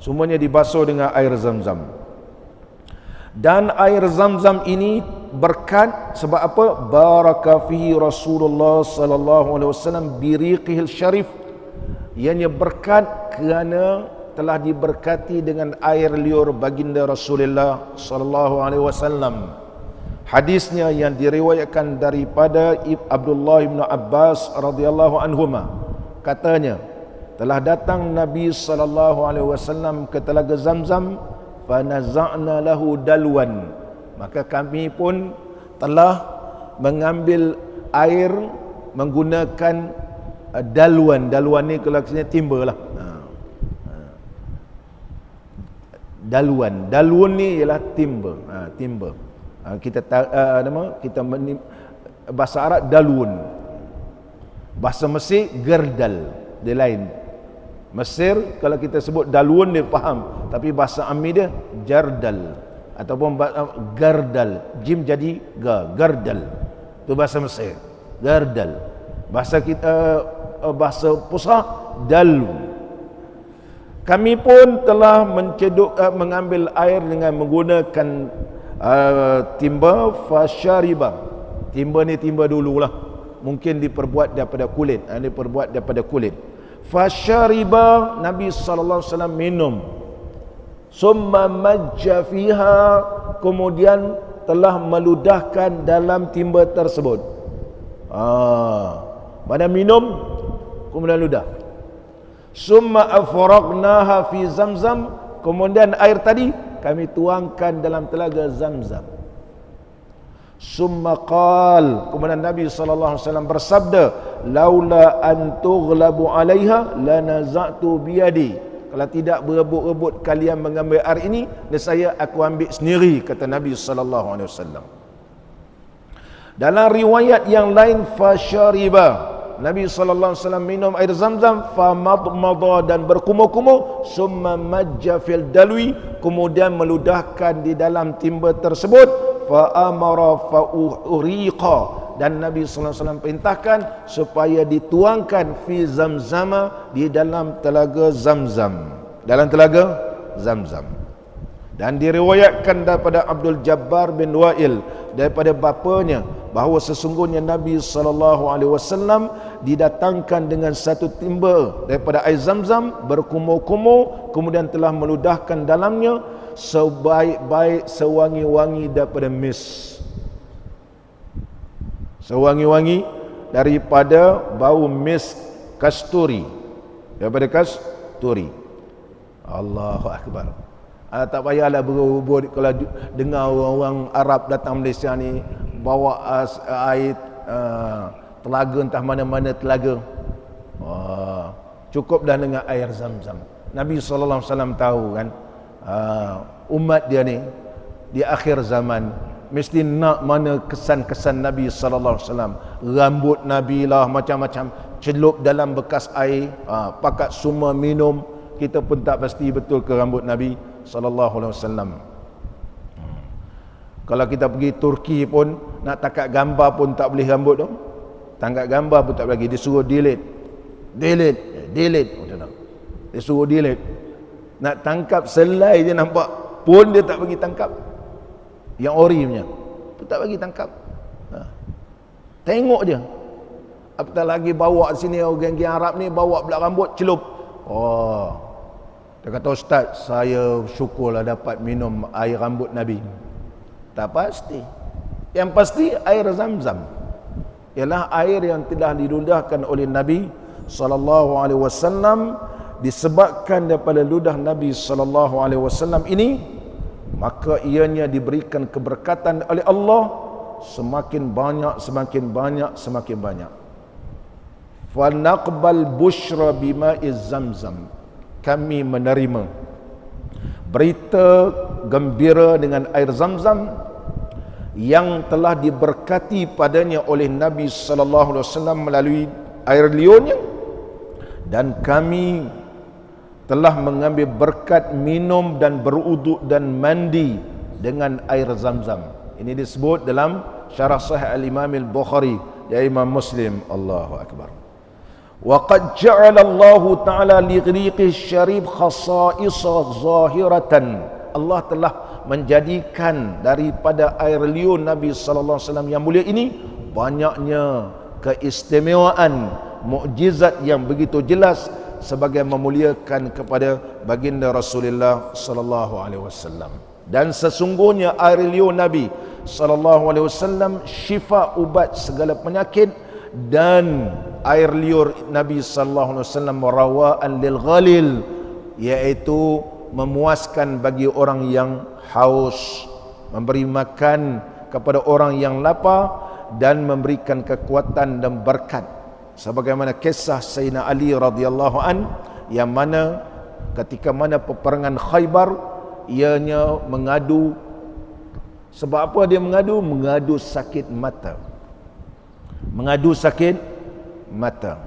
semuanya dibasuh dengan air Zam-Zam. Dan air Zam-Zam ini berkat sebab apa? Baraka fihi Rasulullah sallallahu alaihi wasallam biriqihil syarif. Ianya berkat kerana telah diberkati dengan air liur baginda Rasulullah sallallahu alaihi wasallam. Hadisnya yang diriwayatkan daripada Abdullah bin Abbas radhiyallahu anhuma, katanya telah datang Nabi sallallahu alaihi wasallam ke telaga Zamzam, fa naza'na lahu dalwan, maka kami pun telah mengambil air menggunakan dalwan. Dalwan ni kalau kisahnya timba lah. Dalwan ni ialah timba. Timba. Kita bahasa Arab dalwun. Bahasa Mesir gerdal. Dia lain. Mesir kalau kita sebut dalwun dia faham, tapi bahasa Ammi dia jardal ataupun gardal. Jim jadi ga, gardal. Itu bahasa Mesir. Gardal. Bahasa kita bahasa Pusat dalu. Kami pun telah mengambil air dengan menggunakan timba fasyariba. Timba ni timba dululah. Mungkin diperbuat daripada kulit. Diperbuat daripada kulit. Fasyariba, Nabi sallallahu alaihi wasallam minum. Summa majja fiha, kemudian telah meludahkan dalam timba tersebut. Pada minum kemudian ludah. Summa afraqnaha fi Zamzam, kemudian air tadi kami tuangkan dalam telaga Zamzam. Summa qal, kemudian Nabi sallallahu alaihi wasallam bersabda, laula an tughlabu 'alaiha lanaza'tu biyadi. Kalau tidak berebut-rebut kalian mengambil air ini, nescaya aku ambil sendiri, kata Nabi sallallahu alaihi wasallam. Dalam riwayat yang lain fasyariba, Nabi sallallahu alaihi wasallam minum air Zamzam, famadmada, dan berkumur-kumur, summa majja fil dalwi, kemudian meludahkan di dalam timba tersebut, fa amara fa uriqa, dan Nabi sallallahu alaihi wasallam perintahkan supaya dituangkan fi Zamzama, di dalam telaga Zamzam, dalam telaga Zamzam. Dan diriwayatkan daripada Abdul Jabbar bin Wa'il daripada bapanya bahawa sesungguhnya Nabi sallallahu alaihi wasallam didatangkan dengan satu timba daripada air Zamzam berkumur-kumur, kemudian telah meludahkan dalamnya sebaik-baik sewangi-wangi daripada mis. Sewangi-wangi daripada bau mis kasturi, daripada kasturi. Allahu akbar. Tak payahlah berebut kalau dengar orang Arab datang Malaysia ni bawa air telaga, entah mana-mana telaga. Cukup dah dengan air Zamzam. Nabi SAW tahu kan, umat dia ni di akhir zaman mesti nak mana kesan-kesan Nabi SAW. Rambut Nabi lah macam-macam, celup dalam bekas air, pakat semua minum. Kita pun tak pasti betul ke rambut Nabi SAW. Kalau kita pergi Turki pun nak tangkap gambar pun tak boleh rambut tu. Tangkap gambar pun tak boleh lagi, dia suruh delete. Dia suruh delete. Nak tangkap selai dia nampak pun dia tak bagi tangkap. Yang ori punya pun tak bagi tangkap. Tengok je. Apatah lagi bawa sini orang-orang Arab ni bawa pula rambut celup. Dia kata, ustaz, saya syukurlah dapat minum air rambut Nabi. Tak pasti. Yang pasti air Zamzam ialah air yang telah diludahkan oleh Nabi sallallahu alaihi wasallam. Disebabkan daripada ludah Nabi sallallahu alaihi wasallam ini, maka ianya diberikan keberkatan oleh Allah semakin banyak, semakin banyak, semakin banyak. Fa naqbal bushra bima'iz Zamzam, kami menerima berita gembira dengan air Zamzam yang telah diberkati padanya oleh Nabi sallallahu alaihi wasallam melalui air liurnya, dan kami telah mengambil berkat minum dan beruduk dan mandi dengan air Zamzam. Ini disebut dalam syarah Sahih al-Imam al-Bukhari dari Imam Muslim. Allahu akbar. Wa qad ja'ala Allah Ta'ala li ghriqi syarib khasa'isa zahiratan. Allah telah menjadikan daripada air liur Nabi sallallahu alaihi wasallam yang mulia ini banyaknya keistimewaan, mukjizat yang begitu jelas sebagai memuliakan kepada baginda Rasulullah sallallahu alaihi wasallam. Dan sesungguhnya air liur Nabi sallallahu alaihi wasallam syifa, ubat segala penyakit, dan air liur Nabi sallallahu alaihi wasallam rawaan lil ghalil, iaitu memuaskan bagi orang yang haus, memberi makan kepada orang yang lapar, dan memberikan kekuatan dan berkat. Sebagaimana kisah Sayyidina Ali radhiyallahu an, yang mana ketika mana peperangan Khaybar, ianya mengadu. Sebab apa dia mengadu? Mengadu sakit mata. Mengadu sakit mata.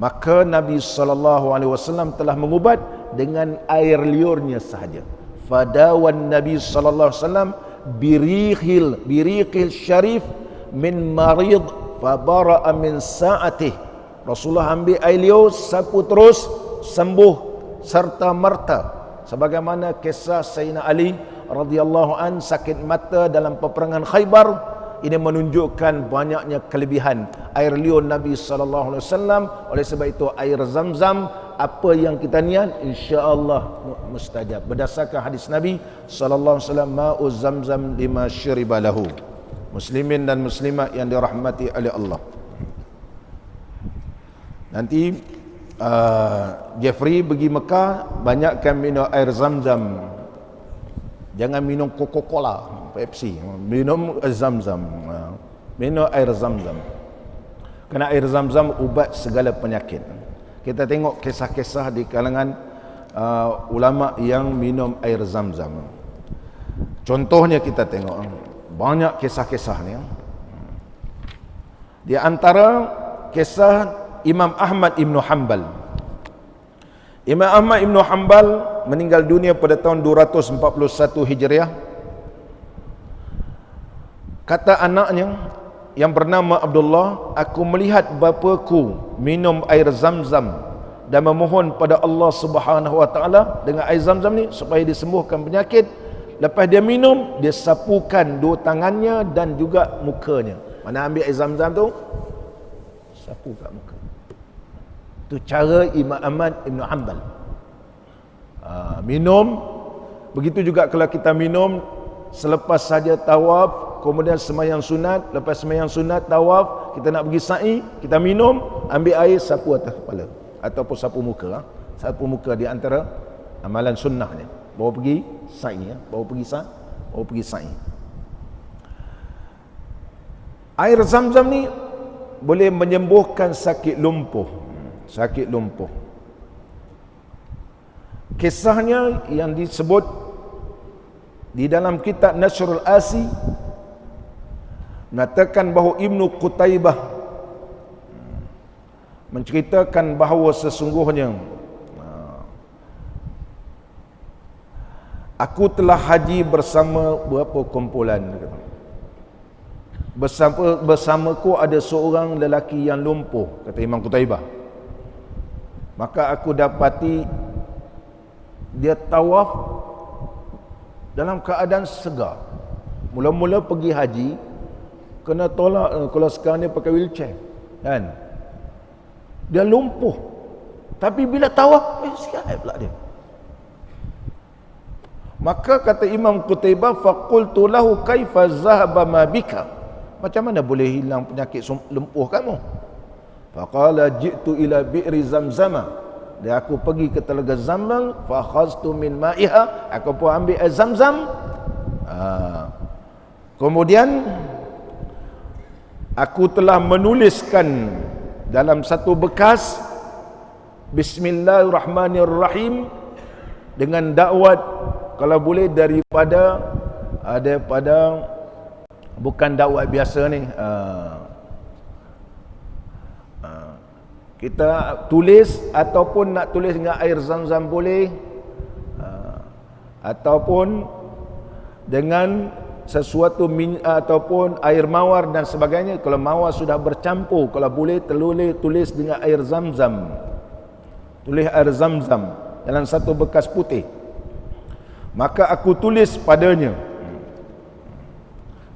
Maka Nabi SAW telah mengubat dengan air liurnya sahaja. Fadawan Nabi SAW birihil syarif min marid fabara'a min sa'atih. Rasulullah ambil air liur, sapu terus sembuh serta merta. Sebagaimana kisah Sayyidina Ali radhiyallahu an sakit mata dalam peperangan Khaybar. Ini menunjukkan banyaknya kelebihan air liur Nabi sallallahu alaihi wasallam. Oleh sebab itu air Zam-Zam, apa yang kita niat insya-Allah mustajab. Berdasarkan hadis Nabi sallallahu alaihi wasallam, ma'u Zam-Zam lima syuriba lahu. Muslimin dan muslimat yang dirahmati oleh Allah. Nanti Jeffrey pergi Mekah, banyakkan minum air Zam-Zam. Jangan minum Coca-Cola, Pepsi, minum Zam-Zam. Minum air Zam-Zam. Kerana air Zam-Zam ubat segala penyakit. Kita tengok kisah-kisah di kalangan ulama yang minum air Zam-Zam. Contohnya kita tengok banyak kisah-kisah ni. Di antara kisah Imam Ahmad Ibn Hanbal. Imam Ahmad Ibn Hanbal meninggal dunia pada tahun 241 Hijriah. Kata anaknya yang bernama Abdullah, aku melihat bapaku minum air Zam-Zam dan memohon pada Allah Subhanahu wa taala dengan air Zam-Zam ni supaya disembuhkan penyakit. Lepas dia minum, dia sapukan dua tangannya dan juga mukanya. Mana ambil air Zam-Zam tu, sapu kat muka. Itu cara Imam Ahmad Ibn Hanbal minum. Begitu juga kalau kita minum selepas saja tawaf, kemudian sembahyang sunat, lepas sembahyang sunat tawaf, kita nak pergi sa'i, kita minum, ambil air sapu atas kepala ataupun sapu muka. Sapu muka di antara amalan sunnah ni. Bawa pergi sa'i, bawa pergi sa'i. Air Zam-Zam ni boleh menyembuhkan sakit lumpuh. Sakit lumpuh. Kisahnya yang disebut di dalam kitab Nasrul Asi mengatakan bahawa Ibnu Qutaibah menceritakan bahawa sesungguhnya aku telah haji bersama beberapa kumpulan. Bersamaku ada seorang lelaki yang lumpuh, kata Imam Qutaibah. Maka aku dapati dia tawaf dalam keadaan segar. Mula-mula pergi haji kena tolak, kalau sekarang ni pakai wheelchair kan, dia lumpuh, tapi bila tawaf sihat pula dia. Maka kata Imam Qutaibah, faqultu lahu kaifa zahaba ma bika, macam mana boleh hilang penyakit lumpuh kamu? Faqala ji'tu ila bi'ri Zamzama, dia aku pergi ke telaga Zamzam, fa khaztu min ma'iha, aku pun ambil air Zamzam. Kemudian aku telah menuliskan dalam satu bekas Bismillahirrahmanirrahim dengan dakwat kalau boleh daripada bukan dakwat biasa ni, kita tulis ataupun nak tulis dengan air Zam-Zam boleh, ataupun dengan sesuatu ataupun air mawar dan sebagainya. Kalau mawar sudah bercampur, kalau boleh tulis dengan air Zam-Zam. Tulis air Zam-Zam dalam satu bekas putih. Maka aku tulis padanya,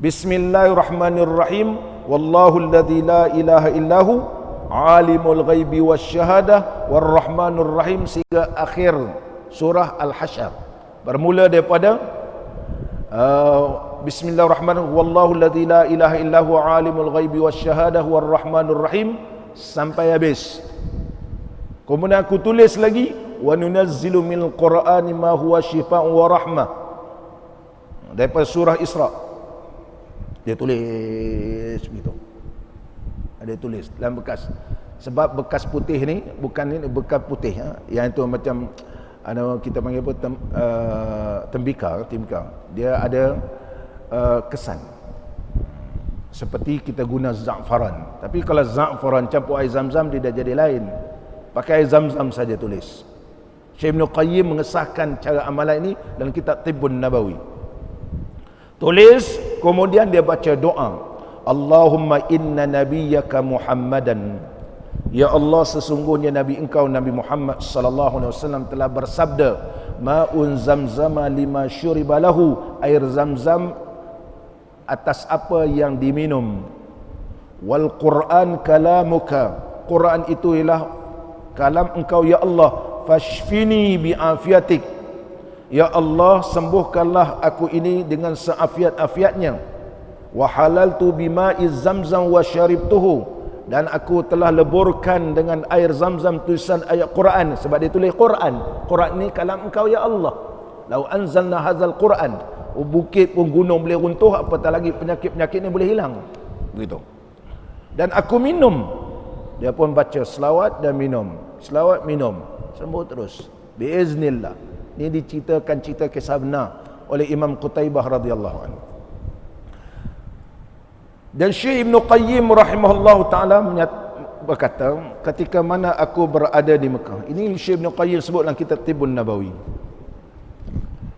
Bismillahirrahmanirrahim, wallahu alladzi la ilaha illahu alimul ghaibi wasyahadah warrahmanur rahim sehingga akhir surah Al-Hasyr. Bermula daripada Bismillahirrahmanirrahim, wallahu alladzi la ilaha illa huwa alimul ghaibi wasyahadah warrahmanur rahim sampai habis. Kemudian aku tulis lagi, wa nunazzilu minal qur'ani ma huwa syifaa'un wa rahmah, daripada surah Isra. Dia tulis begitu. Ada tulis dalam bekas. Sebab bekas putih ni bukan ini bekas putih yang itu macam kita panggil apa, tembikar. Dia ada kesan. Seperti kita guna za'faran. Tapi kalau za'faran campur air zam-zam dia dah jadi lain. Pakai air zam-zam saja tulis. Syekh Ibn Qayyim mengesahkan cara amalan ini dalam kitab Tibbun Nabawi. Tulis, kemudian dia baca doa. Allahumma inna nabiyyaka Muhammadan, ya Allah sesungguhnya nabi engkau Nabi Muhammad sallallahu alaihi wasallam telah bersabda, ma'un zamzama lima syuriba lahu, air zam-zam atas apa yang diminum, wal Quran kalamuka, Quran itu ialah kalam engkau ya Allah, fashfini bi'afiatik, ya Allah sembuhkanlah aku ini dengan seafiat-afiatnya, wa halaltu bima'iz zamzam wa syaribtuhu, dan aku telah leburkan dengan air zam-zam tulisan ayat Quran, sebab dia tulis Quran. Quran ni kalam engkau ya Allah. Lau anzalna hadzal Quran, bukit pun gunung boleh runtuh, apatah lagi penyakit-penyakit ni boleh hilang. Begitu. Dan aku minum. Dia pun baca selawat dan minum. Selawat minum. Sembuh terus. Biiznillah. Ini diceritakan cerita kisah benar oleh Imam Qutaibah radhiyallahu anhu. Dan Syekh Ibn Qayyim rahimahullah ta'ala berkata, ketika mana aku berada di Mekah, ini Syekh Ibn Qayyim sebut dalam kitab Tibbun Nabawi.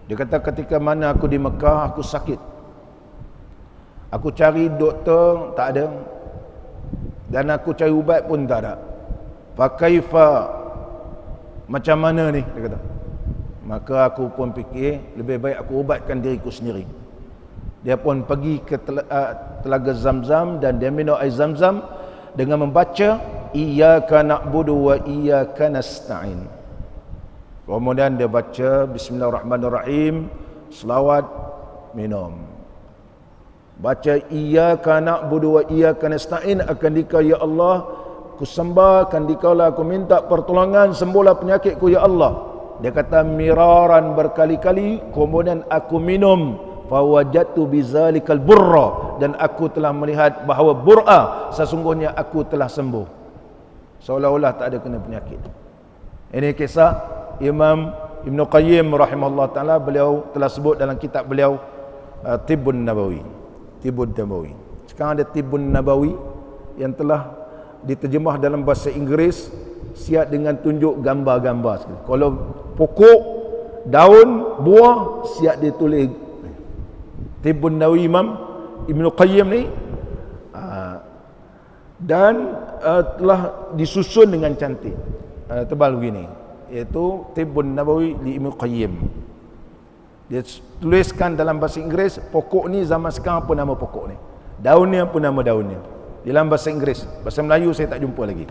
Dia kata ketika mana aku di Mekah, aku sakit, aku cari doktor tak ada, dan aku cari ubat pun tak ada. Fakaifa, macam mana ni, dia kata. Maka aku pun fikir lebih baik aku ubatkan diriku sendiri. Dia pun pergi ke telaga Zam-Zam dan dia minum air Zam-Zam dengan membaca iyyaka na'budu wa iyyaka nasta'in. Kemudian dia baca Bismillahirrahmanirrahim, selawat, minum. Baca iyyaka na'budu wa iyyaka nasta'in, akan dikau ya Allah ku sembah, akan dikau lah aku minta pertolongan, sembuhlah penyakitku ya Allah. Dia kata miraran berkali-kali, kemudian aku minum. Fawajatu bizalikal burra, dan aku telah melihat bahawa bur'a, sesungguhnya aku telah sembuh, seolah-olah tak ada kena penyakit. Ini kisah Imam Ibn Qayyim rahimahullah ta'ala, beliau telah sebut dalam kitab beliau Tibbun Nabawi. Tibbun Nabawi. Sekarang ada Tibbun Nabawi yang telah diterjemah dalam bahasa Inggeris, siap dengan tunjuk gambar-gambar. Kalau pokok, daun, buah, siap dia tulis Tibbun Nabawi Imam Ibn Qayyim ni, dan telah disusun dengan cantik, tebal begini, iaitu Tibbun Nabawi di Ibn Qayyim. Dia tuliskan dalam bahasa Inggeris, pokok ni zaman sekarang apa nama pokok ni, daunnya apa nama daunnya, dalam bahasa Inggeris. Bahasa Melayu saya tak jumpa lagi.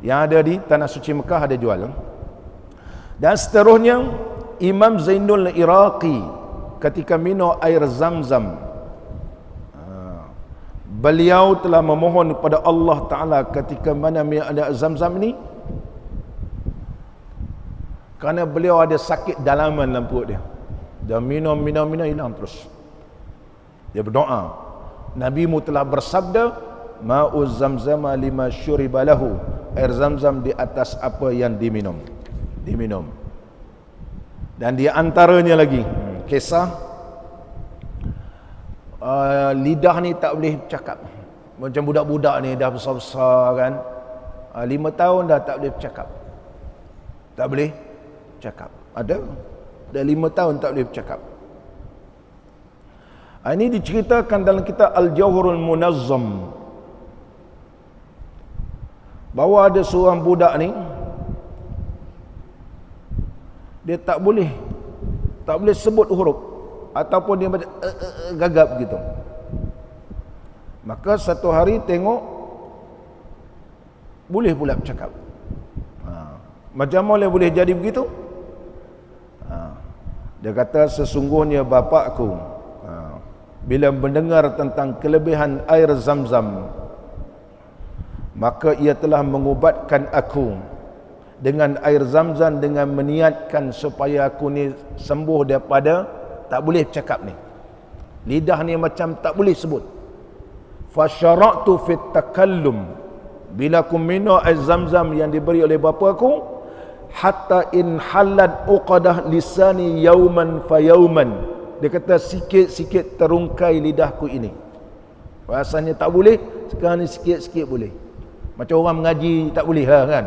Yang ada di Tanah Suci Mekah ada jual. Dan seterusnya Imam Zainul Iraqi ketika minum air Zam-Zam, beliau telah memohon kepada Allah Ta'ala ketika mana minum air Zam-Zam ni, kerana beliau ada sakit dalaman dalam perut dia. Dia minum hilang terus. Dia berdoa, Nabi-Mu telah bersabda, ma'u zamzama lima syuriba lahu, air Zam-Zam di atas apa yang diminum. Dan di antaranya lagi kisah lidah ni tak boleh cakap. Macam budak-budak ni dah besar-besar kan, 5 tahun dah tak boleh bercakap. Tak boleh cakap. Ada dah 5 tahun tak boleh bercakap. Ini diceritakan dalam kitab Al-Jawharul Munazzam, bahawa ada seorang budak ni, dia tak boleh sebut huruf, ataupun dia macam gagap gitu. Maka satu hari tengok boleh pula bercakap. Macam mana boleh jadi begitu? Dia kata sesungguhnya bapakku bila mendengar tentang kelebihan air Zam-Zam, maka ia telah mengubatkan aku dengan air Zam-Zam dengan meniatkan supaya aku ni sembuh daripada tak boleh bercakap ni. Lidah ni macam tak boleh sebut. Fasyara'tu fit takallum, bila aku minum air Zam-Zam yang diberi oleh bapa aku, hatta in halat uqadah lisani yauman fa yauman. Dia kata sikit-sikit terungkai lidahku ini. Rasanya tak boleh, sekarang ni sikit-sikit boleh. Macam orang mengaji tak boleh lah kan.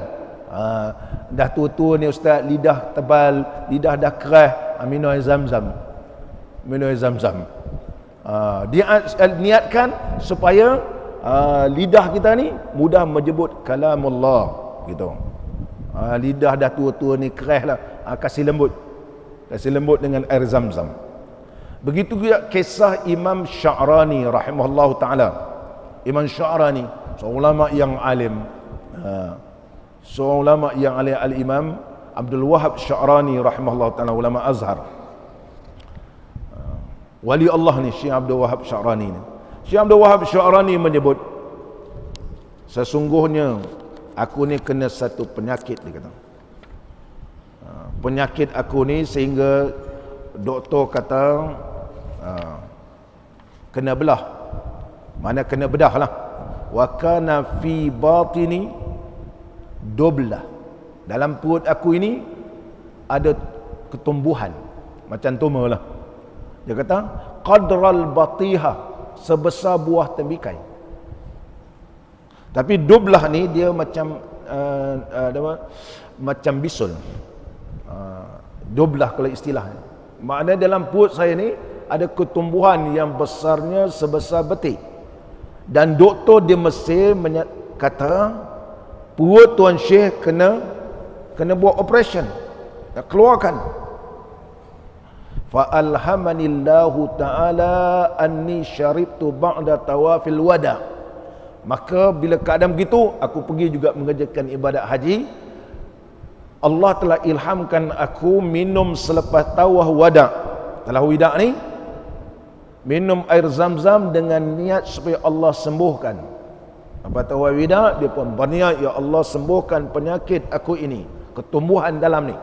Dah tua-tua ni ustaz, lidah tebal, lidah dah keras, minum air Zam-Zam. Minum air Zam-Zam. Dia niatkan supaya lidah kita ni mudah menyebut kalamullah gitu. Lidah dah tua-tua ni keras lah, kasih lembut dengan air Zam-Zam. Begitu juga kisah Imam Sya'rani rahimahullah ta'ala. Imam Sya'rani seorang ulama yang alim, seorang ulama yang alim, Al-Imam Abdul Wahab Sya'rani rahimahullah ta'ala, ulama Azhar. Wali Allah ni Syekh Abdul Wahab Sya'rani ni. Syekh Abdul Wahab Sya'rani menyebut, sesungguhnya aku ni kena satu penyakit, dia kata. Penyakit aku ni sehingga doktor kata kena belah. Mana kena bedah lah. Wa kana fi batini doblah. Dalam perut aku ini ada ketumbuhan macam tumor lah. Dia kata qadral batiha, sebesar buah tembikai. Tapi doblah ni dia macam macam bisul. Doblah kalau istilahnya. Maknanya dalam perut saya ni ada ketumbuhan yang besarnya sebesar betik. Dan doktor di Mesir kata perut Tuan Syekh kena buat operation, keluarkan. Fa alhamanillahu ta'ala anni syaribtu ba'da tawafil wada. Maka bila keadaan begitu, aku pergi juga mengerjakan ibadat haji. Allah telah ilhamkan aku minum selepas tawaf wada. Telah wida ni minum air Zam-Zam dengan niat supaya Allah sembuhkan. Apa tawaf wida, dia pun berniat, ya Allah sembuhkan penyakit aku ini, ketumbuhan dalam ni.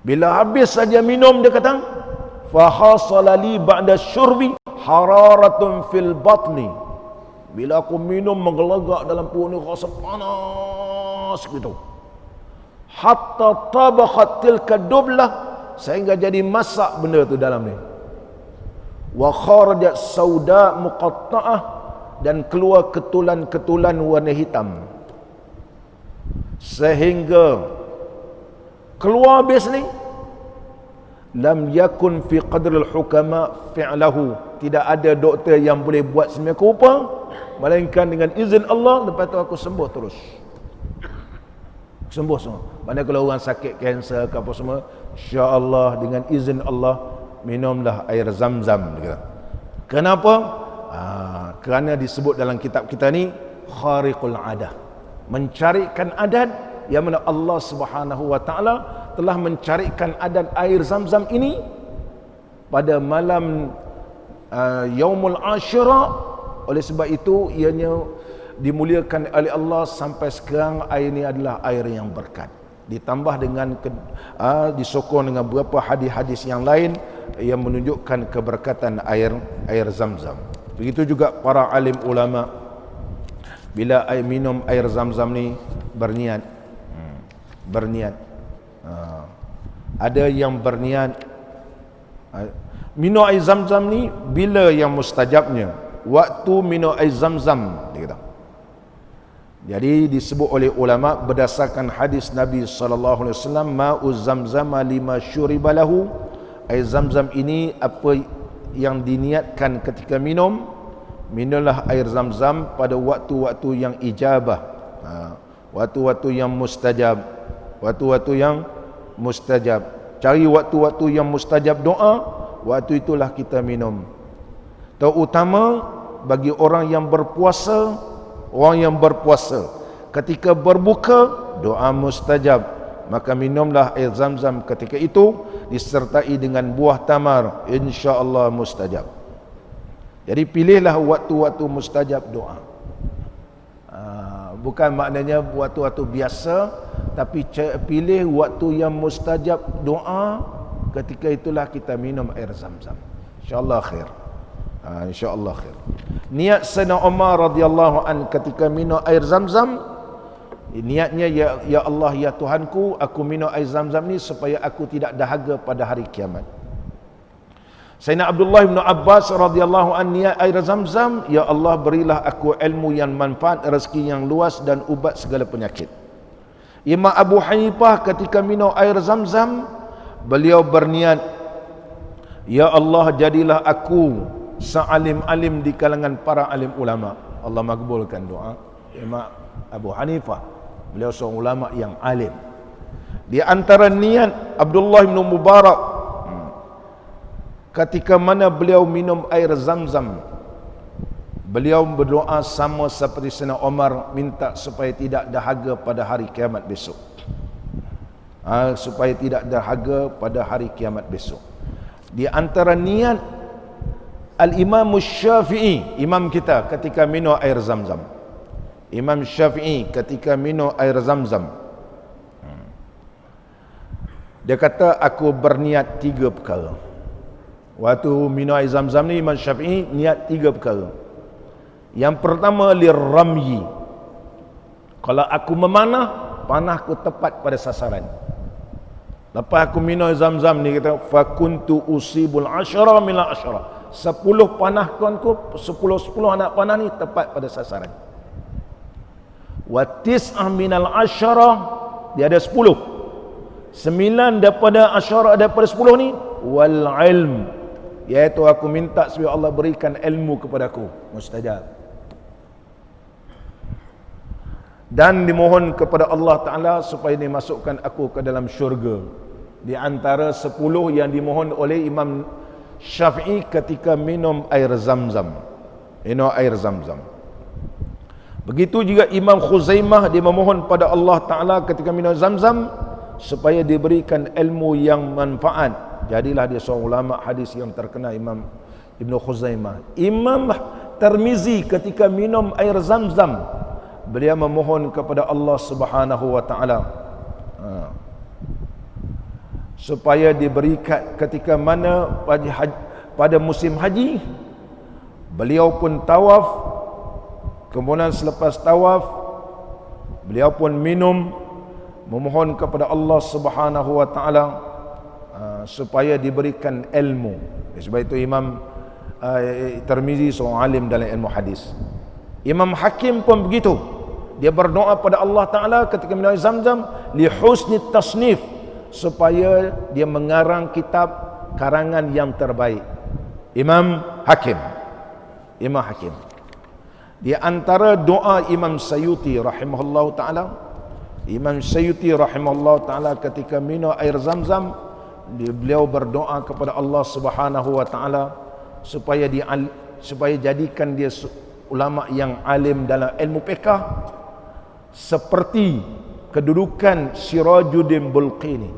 Bila habis saja minum, dia kata fa hasala li ba'da syurbi hararatun fil batni. Bila aku minum menggelegak dalam perut ni, rasa panas gitu. Hatta tabakhat tilka dublah, sehingga jadi masak benda tu dalam ni. Wa kharajat sauda muqatta'ah, dan keluar ketulan-ketulan warna hitam. Sehingga keluar habis ni, lam yakun fi qadril hukama fi'lahu, tidak ada doktor yang boleh buat semua rupa, melainkan dengan izin Allah. Lepas tu aku sembuh terus, sembuh semua. Mana kalau orang sakit kanser ke apa semua, insya-Allah dengan izin Allah minumlah air Zam-Zam. Kenapa? Kerana disebut dalam kitab kita ni khariqul adah, mencarikan adat, yang mana Allah Subhanahu wa taala telah mencarikan adat air Zam-Zam ini pada malam Yaumul Ashura. Oleh sebab itu ianya dimuliakan oleh Allah sampai sekarang. Air ini adalah air yang berkat. Ditambah dengan disokong dengan beberapa hadis-hadis yang lain yang menunjukkan keberkatan air Zam-Zam. Begitu juga para alim ulama bila minum air Zam-Zam ni berniat. Ada yang berniat minum air Zam-Zam ni bila yang mustajabnya, waktu minum air Zam-Zam, dia kata. Jadi disebut oleh ulama berdasarkan hadis Nabi sallallahu alaihi wasallam, ma'u Zam-Zam lima syuribalahu, air Zam-Zam ini apa yang diniatkan ketika minumlah air Zam-Zam pada waktu-waktu yang ijabah, waktu-waktu yang mustajab, waktu-waktu yang mustajab. Cari waktu-waktu yang mustajab doa, waktu itulah kita minum. Terutama bagi orang yang berpuasa orang yang berpuasa ketika berbuka doa mustajab, maka minumlah air zam-zam ketika itu disertai dengan buah tamar, insya-Allah mustajab. Jadi pilihlah waktu-waktu mustajab doa. Bukan maknanya waktu-waktu biasa, tapi pilih waktu yang mustajab doa, ketika itulah kita minum air zam-zam. InsyaAllah khair. InsyaAllah khair. Niat Sayyidina Umar radhiyallahu an ketika minum air zam-zam, niatnya, ya Allah, ya Tuhanku, aku minum air zam-zam ni supaya aku tidak dahaga pada hari kiamat. Sayyidina Abdullah bin Abbas radhiyallahu an niat air zam-zam, ya Allah, berilah aku ilmu yang manfaat, rezeki yang luas dan ubat segala penyakit. Imam Abu Hanifah ketika minum air zam-zam, beliau berniat, ya Allah, jadilah aku sealim-alim di kalangan para alim ulama. Allah makbulkan doa Imam Abu Hanifah, beliau seorang ulama yang alim. Di antara niat Abdullah bin Mubarak ketika mana beliau minum air zam-zam, beliau berdoa sama seperti Sayyidina Umar, minta supaya tidak dahaga pada hari kiamat besok. Supaya tidak dahaga pada hari kiamat besok. Di antara niat Al-Imam Syafi'i, imam kita, ketika minum air zam-zam. Imam Syafi'i ketika minum air zam-zam, dia kata, aku berniat 3 perkara. Waktu minum air zam-zam ni, Imam Syafi'i niat 3 perkara. Yang pertama, liramyi, kalau aku memanah, panahku tepat pada sasaran. Lepas aku minum air zam-zam ni, kata, fakuntu usibul asyara minal asyara, 10 panahkanku, 10 anak panah ni tepat pada sasaran. Wa tis'ah minal asyara, dia ada 10, 9 daripada asyara, daripada 10 ni, wal ilm, iaitu aku minta supaya Allah berikan ilmu kepadaku, mustajab. Dan dimohon kepada Allah Ta'ala supaya dimasukkan aku ke dalam syurga. Di antara 10 yang dimohon oleh Imam Syafi'i ketika minum air zam-zam. Minum air zam-zam. Begitu juga Imam Khuzaimah, dia memohon pada Allah Ta'ala ketika minum zam-zam supaya diberikan ilmu yang manfaat. Jadilah dia seorang ulama hadis yang terkenal, Imam Ibn Khuzaimah. Imam Tirmizi ketika minum air zam-zam, beliau memohon kepada Allah Subhanahu wa Ta'ala supaya diberikan ketika mana pada musim haji, beliau pun tawaf, kemudian selepas tawaf beliau pun minum, memohon kepada Allah Subhanahu wa Ta'ala supaya diberikan ilmu. Sebab itu Imam Tirmizi seorang alim dalam ilmu hadis. Imam Hakim pun begitu, dia berdoa pada Allah Ta'ala ketika minum zam-zam, li husni tasnif, supaya dia mengarang kitab karangan yang terbaik. Imam Hakim. Di antara doa Imam Sayyuti rahimahullahu ta'ala, Imam Sayyuti rahimahullahu ta'ala ketika minum air zam-zam, beliau berdoa kepada Allah Subhanahu wa Ta'ala supaya jadikan dia ulama yang alim dalam ilmu fiqh, seperti kedudukan Sirajuddin Bulqini.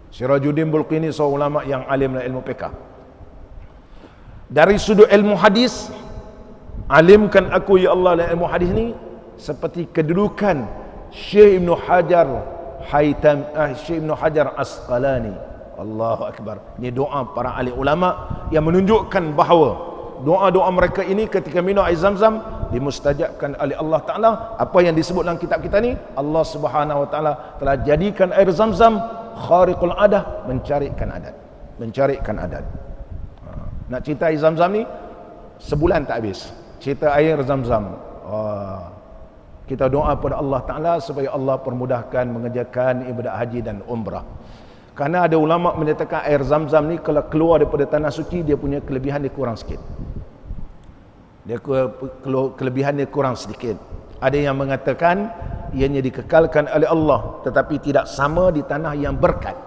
Sirajuddin Bulqini seorang ulama yang alim dalam ilmu fiqh. Dari sudut ilmu hadis, alimkan aku ya Allah dalam ilmu hadis ni seperti kedudukan Syekh Ibn Hajar Syekh Ibn Hajar Asqalani. Allahu Akbar. Ini doa para ahli ulama yang menunjukkan bahawa doa-doa mereka ini ketika minum air zam-zam dimustajabkan oleh Allah Ta'ala. Apa yang disebut dalam kitab kita ni, Allah Subhanahu Wa Ta'ala telah jadikan air zam-zam khariqul adah, mencarikan adat. Nak cerita air zam-zam ni sebulan tak habis. Cerita air zam-zam. Kita doa pada Allah Ta'ala supaya Allah permudahkan mengerjakan ibadat haji dan umrah. Karena ada ulama menyatakan air zam-zam ni kalau keluar daripada tanah suci, dia punya kelebihan dia kurang sikit. Kelebihan dia kurang sedikit. Ada yang mengatakan ianya dikekalkan oleh Allah, tetapi tidak sama di tanah yang berkat.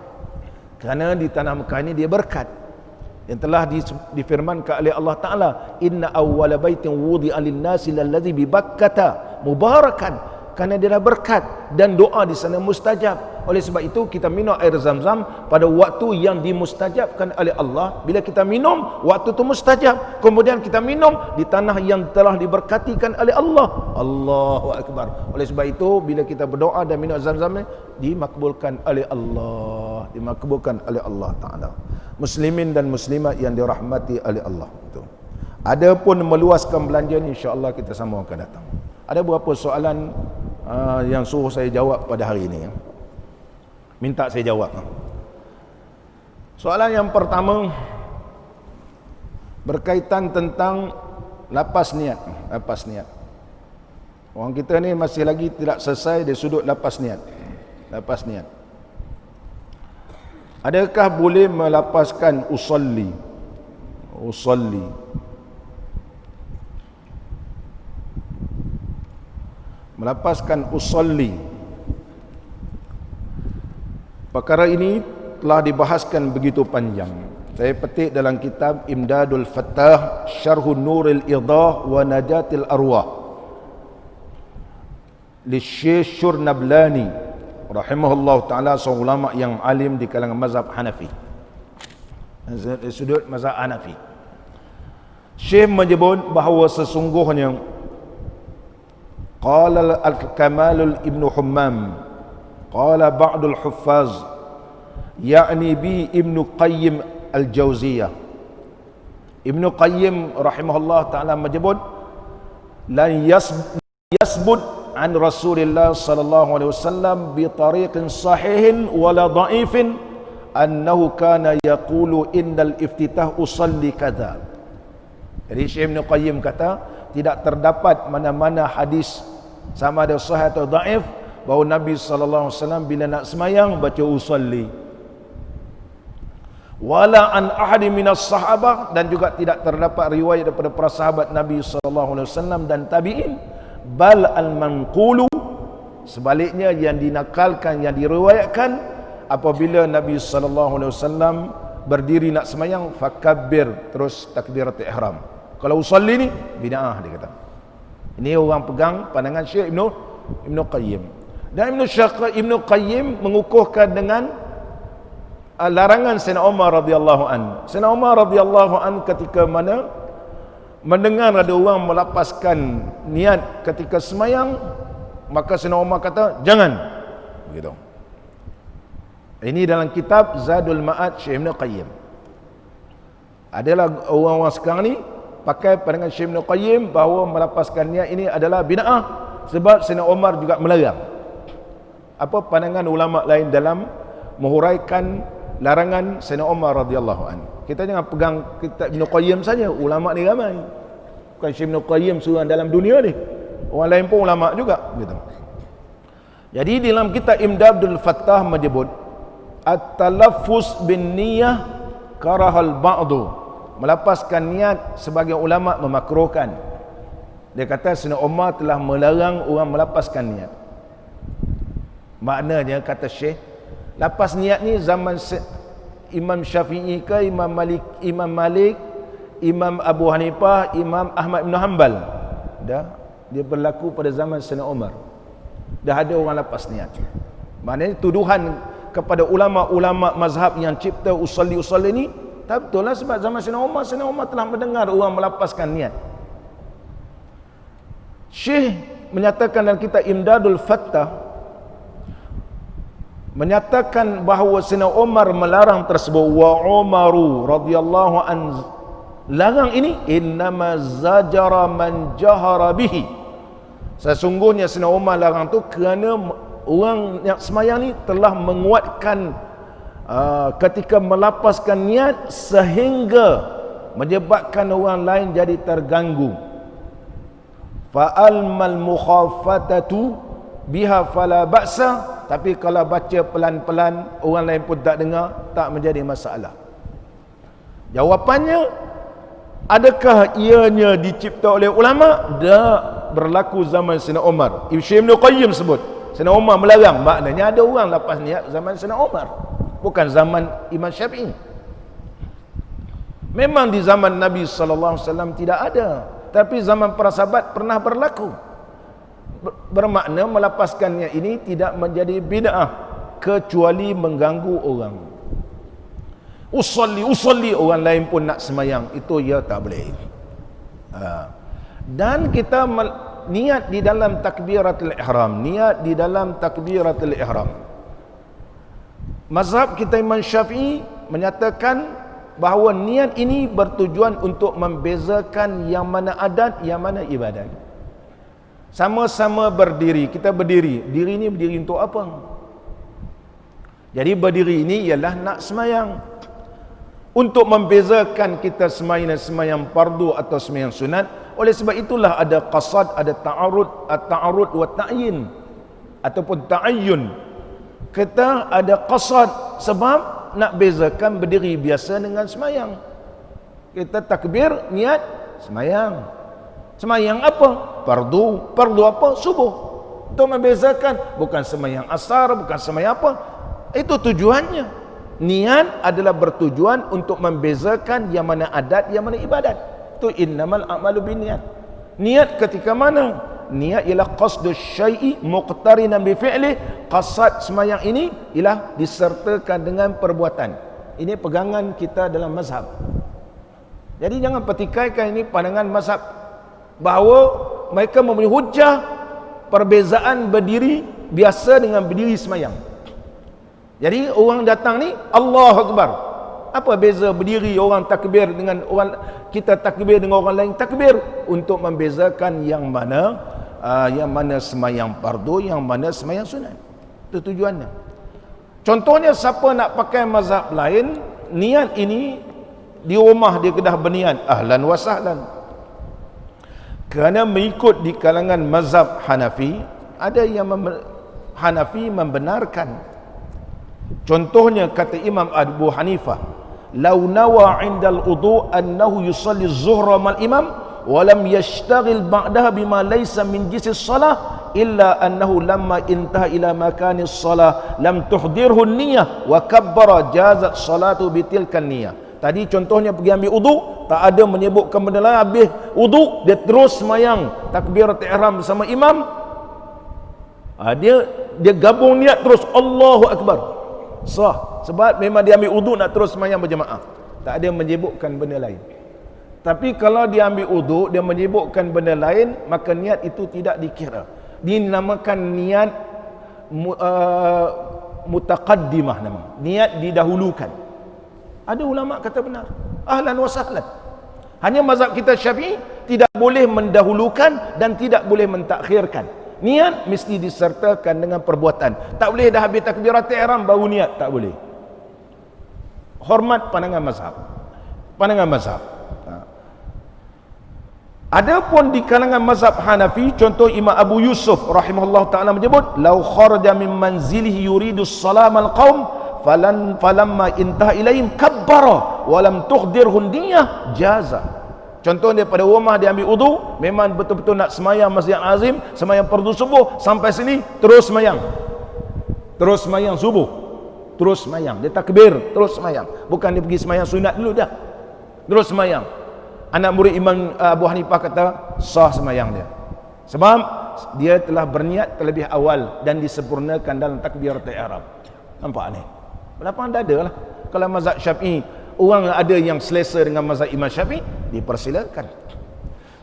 Kerana di tanah Mekah ini dia berkat. yang telah difirmankan oleh Allah Ta'ala, inna awwala baitin wudi'a lin-nasi lalladzi bi Bakkata mubarakan, kerana dia dah berkat dan doa di sana mustajab. Oleh sebab itu kita minum air Zam-Zam pada waktu yang dimustajabkan oleh Allah. Bila kita minum, waktu itu mustajab. Kemudian kita minum di tanah yang telah diberkatikan oleh Allah. Allahu Akbar. Oleh sebab itu bila kita berdoa dan minum Zam-Zam, dimakbulkan oleh Allah, dimakbulkan oleh Allah Ta'ala. Muslimin dan muslimat yang dirahmati oleh Allah. Itu. Adapun meluaskan belanja ni, insya-Allah kita sama akan datang. Ada beberapa soalan yang suruh saya jawab pada hari ini. Minta saya jawab. Soalan yang pertama berkaitan tentang lapas niat. Lapas niat. Orang kita ni masih lagi tidak selesai dari sudut lapas niat. Lapas niat. Adakah boleh melapaskan usolli? Usolli. Melapaskan usolli. Perkara ini telah dibahaskan begitu panjang. Saya petik dalam kitab Imdadul Fattah Syarhun Nuril Idah wa Najatil Arwah li Syekh Syurnablani rahimahullah ta'ala, seorang ulama yang alim di kalangan mazhab Hanafi, sudut mazhab Hanafi. Syekh menyebut bahawa sesungguhnya qala al-Kamalul Ibn Hammam qala ba'dul huffaz yakni bi Ibn Qayyim al-Jauziyah. Ibn Qayyim rahimahullah ta'ala menyebut lan yasbut an Rasulillah sallallahu alaihi wasallam bi tariqin sahihin wala dha'ifin annahu kana yaqulu innal iftitah usalli kadza. Jadi Syekh Ibn Qayyim kata tidak terdapat mana-mana hadis sama ada sahih atau dhaif bahawa Nabi sallallahu alaihi wasallam bila nak semayang baca usalli. Wala an ahadi minas sahabah, dan juga tidak terdapat riwayat daripada para sahabat Nabi sallallahu alaihi wasallam dan tabi'in. Bal al-manqulu, sebaliknya yang dinakalkan, yang diriwayatkan, apabila Nabi sallallahu alaihi wasallam berdiri nak semayang, fakabbir, terus takbiratul ihram. Kalau usalli ni bid'ah, dia kata. Ini orang pegang pandangan Syekh Ibn Qayyim. Dan Ibn Qayyim mengukuhkan dengan larangan Sayyidina Umar radhiyallahu an. Sayyidina Umar radhiyallahu an ketika mana mendengar ada orang melapaskan niat ketika semayang, maka Sayyidina Umar kata jangan, begitu. Ini dalam kitab Zadul Ma'ad Syekh Ibn Qayyim. Adalah orang-orang sekarang ni pakai pandangan Syekh Ibn Qayyim bahawa melapaskan niat ini adalah bid'ah, sebab Sayyidina Umar juga melarang. Apa pandangan ulama lain dalam menghuraikan larangan Sayyidina Umar radhiyallahu an? Kita jangan pegang kitab Ibn Qayyim saja, ulama ni ramai. Bukan Syekh Ibn Qayyim seorang dalam dunia ni, orang lain pun ulama juga, gitu. Jadi dalam kitab Imdadul Fattah menyebut at-talaffuz bin niyyah karahal ba'du, melapaskan niat sebagai ulama memakruhkan. Dia kata Sayyidina Umar telah melarang orang melapaskan niat. Maknanya kata Syekh, lapas niat ni zaman Imam Syafi'i ke Imam Malik, Imam Abu Hanifah, Imam Ahmad bin Hanbal. Dah dia berlaku pada zaman Sayyidina Umar. Dah ada orang lapas niat. Maknanya tuduhan kepada ulama-ulama mazhab yang cipta usalli ni tak betul lah, sebab zaman Sayyidina Umar telah mendengar orang melapaskan niat. Syekh menyatakan dalam kitab Imdadul Fattah, menyatakan bahawa Sayyidina Umar melarang tersebut. Wa Umaru radhiyallahu an, larang ini innama zajara man jahara bihi, sesungguhnya Sayyidina Umar larang tu kerana orang yang semayang ni telah menguatkan ketika melapaskan niat sehingga menyebabkan orang lain jadi terganggu. Fa'almal mukhafatatu biha fala ba'sa, tapi kalau baca pelan-pelan orang lain pun tak dengar, tak menjadi masalah. Jawapannya, adakah ianya dicipta oleh ulama? Tak berlaku zaman Sayyidina Umar. Ibn Qayyim sebut Sayyidina Umar melarang, maknanya ada orang lapas niat zaman Sayyidina Umar, bukan zaman Imam Syafi'i. Memang di zaman Nabi sallallahu alaihi wasallam tidak ada, tapi zaman para sahabat pernah berlaku. Bermakna melepaskannya ini tidak menjadi bid'ah kecuali mengganggu orang. Usalli orang lain pun nak semayang, itu ya tak boleh. Dan kita niat di dalam takbiratul ihram, niat di dalam takbiratul ihram. Mazhab kita Imam Syafi'i menyatakan bahawa niat ini bertujuan untuk membezakan yang mana adat, yang mana ibadat. Sama-sama berdiri, kita berdiri. Diri ini berdiri untuk apa? Jadi berdiri ini ialah nak semayang. Untuk membezakan kita semayang fardu atau semayang sunat. Oleh sebab itulah ada qasad, ada ta'arud wa ta'yin ataupun ta'ayyun. Kita ada qasad sebab nak bezakan berdiri biasa dengan semayang. Kita takbir, niat semayang. Semayang apa? Fardu. Fardu apa? Subuh. Untuk membezakan, bukan semayang asar, bukan semayang apa. Itu tujuannya. Niat adalah bertujuan untuk membezakan yang mana adat, yang mana ibadat. Itu innamal a'malu binniat. Niat ketika mana? Niat ialah qasdus syai'i muqtarinan bi fi'li. Qasad semayang ini ialah disertakan dengan perbuatan. Ini pegangan kita dalam mazhab. Jadi jangan pertikaikan ini pandangan mazhab bahawa mereka mempunyai hujah perbezaan berdiri biasa dengan berdiri semayang. Jadi orang datang ni Allahu Akbar. Apa beza berdiri orang takbir dengan orang kita takbir dengan orang lain takbir? Untuk membezakan yang mana semayang fardu, yang mana semayang sunat. Itu tujuannya. Contohnya siapa nak pakai mazhab lain, niat ini di rumah dia kedah berniat ahlan wa sahlan. Kerana mengikut di kalangan mazhab Hanafi, ada yang Hanafi membenarkan. Contohnya kata Imam Abu Hanifah, "Lau nawa 'indal wudu' annahu yusalli az-zuhra mal imam wa lam yashtaghil ba'daha bima laysa min jinsi as-salah illa annahu lamma intaha ila makani as-salah lam tuhdirhu an-niyyah wa kabbara jazat salatu bitilkan niyyah." Tadi contohnya pergi ambil wudu, tak ada menyebutkan benda lain, habis wudu dia terus semayang takbiratul ihram bersama imam. Dia gabung niat terus Allahu Akbar. Sah. Sebab memang dia ambil wudu nak terus semayang berjemaah. Tak ada menyebutkan benda lain. Tapi kalau dia ambil wudu, dia menyebutkan benda lain, maka niat itu tidak dikira. Dinamakan niat mutaqaddimah nama. Niat didahulukan. Ada ulama kata benar. Ahlan wa sahlan. Hanya mazhab kita Syafi'i tidak boleh mendahulukan dan tidak boleh mentakhirkan. Niat mesti disertakan dengan perbuatan. Tak boleh dah habis takbiratul ihram baru niat, tak boleh. Hormat pandangan mazhab. Pandangan mazhab. Adapun di kalangan mazhab Hanafi, contoh Imam Abu Yusuf rahimahullah taala menyebut, "Lau kharaja min manzilihi yuridu as-salam al-qaum falamma intaha ilaihim kabbara wa lam tukhdirhu niyyah jaza." Contoh daripada rumah dia ambil wudu, memang betul-betul nak semayang Masjid Azim, semayang fardu subuh, sampai sini terus semayang. Terus semayang subuh. Terus semayang. Dia takbir, terus semayang. Bukan dia pergi semayang sunat dulu dah. Terus semayang. Anak murid Imam Abu Hanifah kata sah semayang dia. Sebab dia telah berniat terlebih awal dan disempurnakan dalam takbiratul ihram. Nampak ni? Lapang dada lah. Kalau mazhab Syafi'i, orang ada yang selesa dengan mazhab Imam Syafi'i, dipersilakan.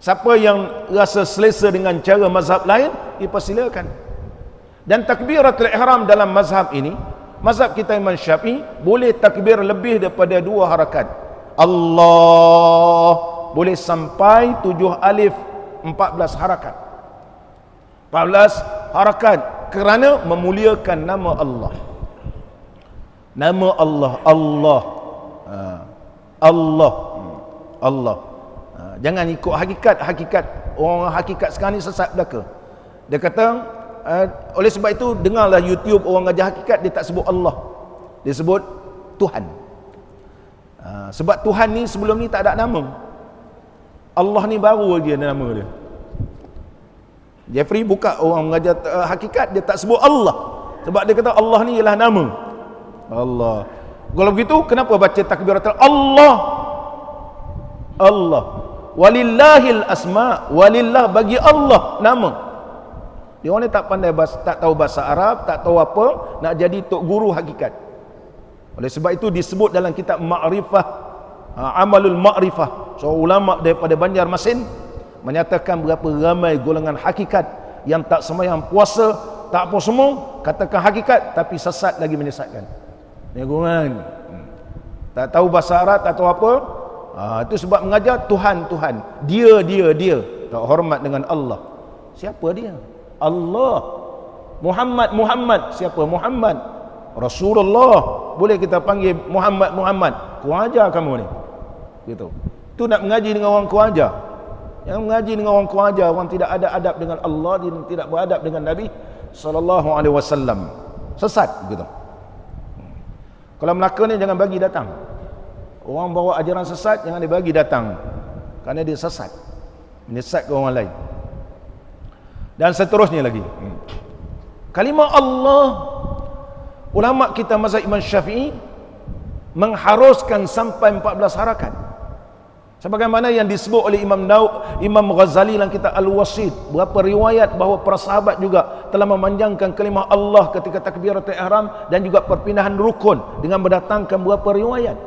Siapa yang rasa selesa dengan cara mazhab lain, dipersilakan. Dan takbiratul ihram dalam mazhab ini, mazhab kita Imam Syafi'i boleh takbir lebih daripada 2 harakat. Allah boleh sampai 7 alif 14 harakat. 14 harakat kerana memuliakan nama Allah. Nama Allah, Allah. Allah. Jangan ikut hakikat. Orang hakikat sekarang ni sesat belaka. Dia kata oleh sebab itu dengarlah YouTube orang ajar hakikat, dia tak sebut Allah, dia sebut Tuhan. Sebab Tuhan ni sebelum ni tak ada nama. Allah ni baru lagi ada nama dia. Jeffrey buka orang mengajar hakikat, dia tak sebut Allah. Sebab dia kata Allah ni ialah nama. Allah. Kalau begitu kenapa baca takbiratul Allah? Allah. Walillahil asma, walillah, bagi Allah nama. Dia orang ni tak pandai tak tahu bahasa Arab, tak tahu apa, nak jadi tok guru hakikat. Oleh sebab itu disebut dalam kitab Ma'rifah, Amalul Ma'rifah, seorang ulama daripada Banjarmasin menyatakan berapa ramai golongan hakikat yang tak sembahyang puasa, tak apa semua, katakan hakikat tapi sesat lagi menyesatkan. Ni golongan tak tahu bahasa Arab, tak tahu apa. Itu sebab mengajar Tuhan, dia tak hormat dengan Allah. Siapa dia? Allah. Muhammad, siapa Muhammad? Rasulullah. Boleh kita panggil Muhammad. Kurang ajar kamu ni, gitu. Itu nak mengaji dengan orang kurang ajar. Yang mengaji dengan orang kurang ajar, orang tidak ada adab dengan Allah, dia tidak beradab dengan Nabi sallallahu alaihi wasallam, sesat gitu. Kalau Melaka ni jangan bagi datang. Orang bawa ajaran sesat jangan dibagi datang, kerana dia sesat, menyesatkan orang lain. Dan seterusnya lagi. Kalimah Allah, ulama kita mazhab Imam Syafi'i mengharuskan sampai 14 harakat. Sebagaimana yang disebut oleh Imam Ghazali dalam kitab Al-Wasit, berapa riwayat bahawa para sahabat juga telah memanjangkan kalimah Allah ketika takbiratul ihram dan juga perpindahan rukun dengan mendatangkan berapa riwayat.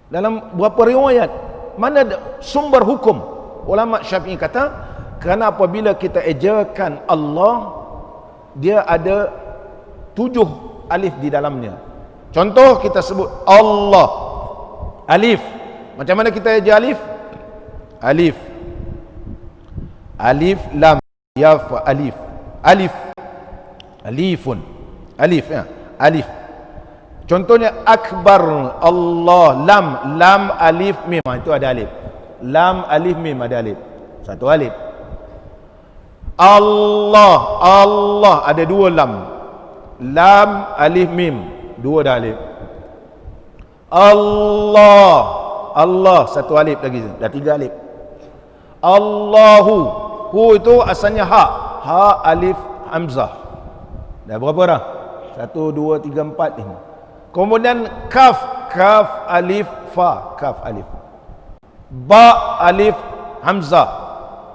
Dalam berapa riwayat, mana sumber hukum? Ulama Syafi'i kata, kerana apabila kita ejakan Allah, dia ada 7 alif di dalamnya. Contoh kita sebut Allah, alif. Macam mana kita eja alif? Alif lam ya fa alif. Alifun. Alif. Contohnya akbar Allah, lam alif mim, itu ada alif. Lam alif mim ada alif. Satu alif. Allah ada 2 lam. Lam alif mim, 2 dah alif. Allah satu alif lagi, dah 3 alif. Allahu, hu itu asalnya ha alif hamzah. Dah berapa dah? 1 2 3 4 5. Kemudian kaf alif fa, kaf alif. Ba alif hamzah.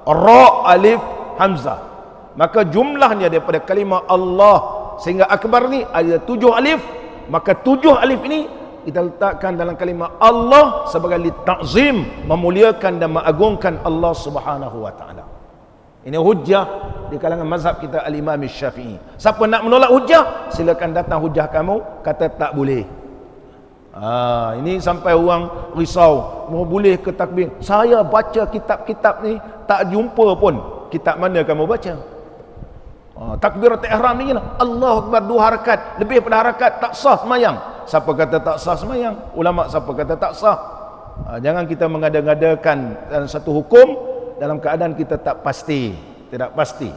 Ra alif hamzah. Maka jumlahnya daripada kalimah Allah sehingga akbar ni ada 7 alif. Maka 7 alif ini kita letakkan dalam kalimah Allah sebagai ta'zim, memuliakan dan mengagungkan Allah Subhanahu wa taala. Ini hujah di kalangan mazhab kita Al-Imam Syafi'i. Siapa nak menolak hujah, silakan datang hujah kamu, kata tak boleh. Ini sampai orang risau, mau boleh ke takbir? Saya baca kitab-kitab ni tak jumpa pun kitab mana kamu baca. Takbiratul ihram ni lah, Allahu Akbar 2 harakat, lebih pada harakat tak sah semayang. Siapa kata tak sah semayang? Ulama siapa kata tak sah? Jangan kita mengada-ngadakan dalam satu hukum dalam keadaan kita tidak pasti.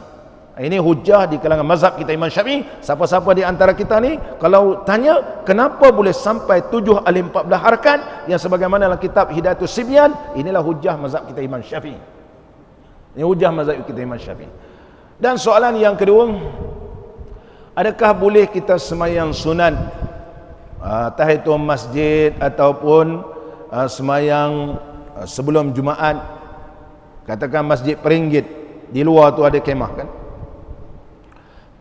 Ini hujah di kalangan mazhab kita Imam Syafi'i. Siapa-siapa di antara kita ni kalau tanya kenapa boleh sampai 7 alif 14 harakat yang sebagaimana dalam kitab Hidayatus Sibyan, inilah hujah mazhab kita Imam Syafi'i. Ini hujah mazhab kita Imam Syafi'i. Dan soalan yang kedua, adakah boleh kita semayang sunat tahiyatul masjid ataupun semayang sebelum Jumaat? Katakan masjid Peringgit, di luar tu ada kemah kan?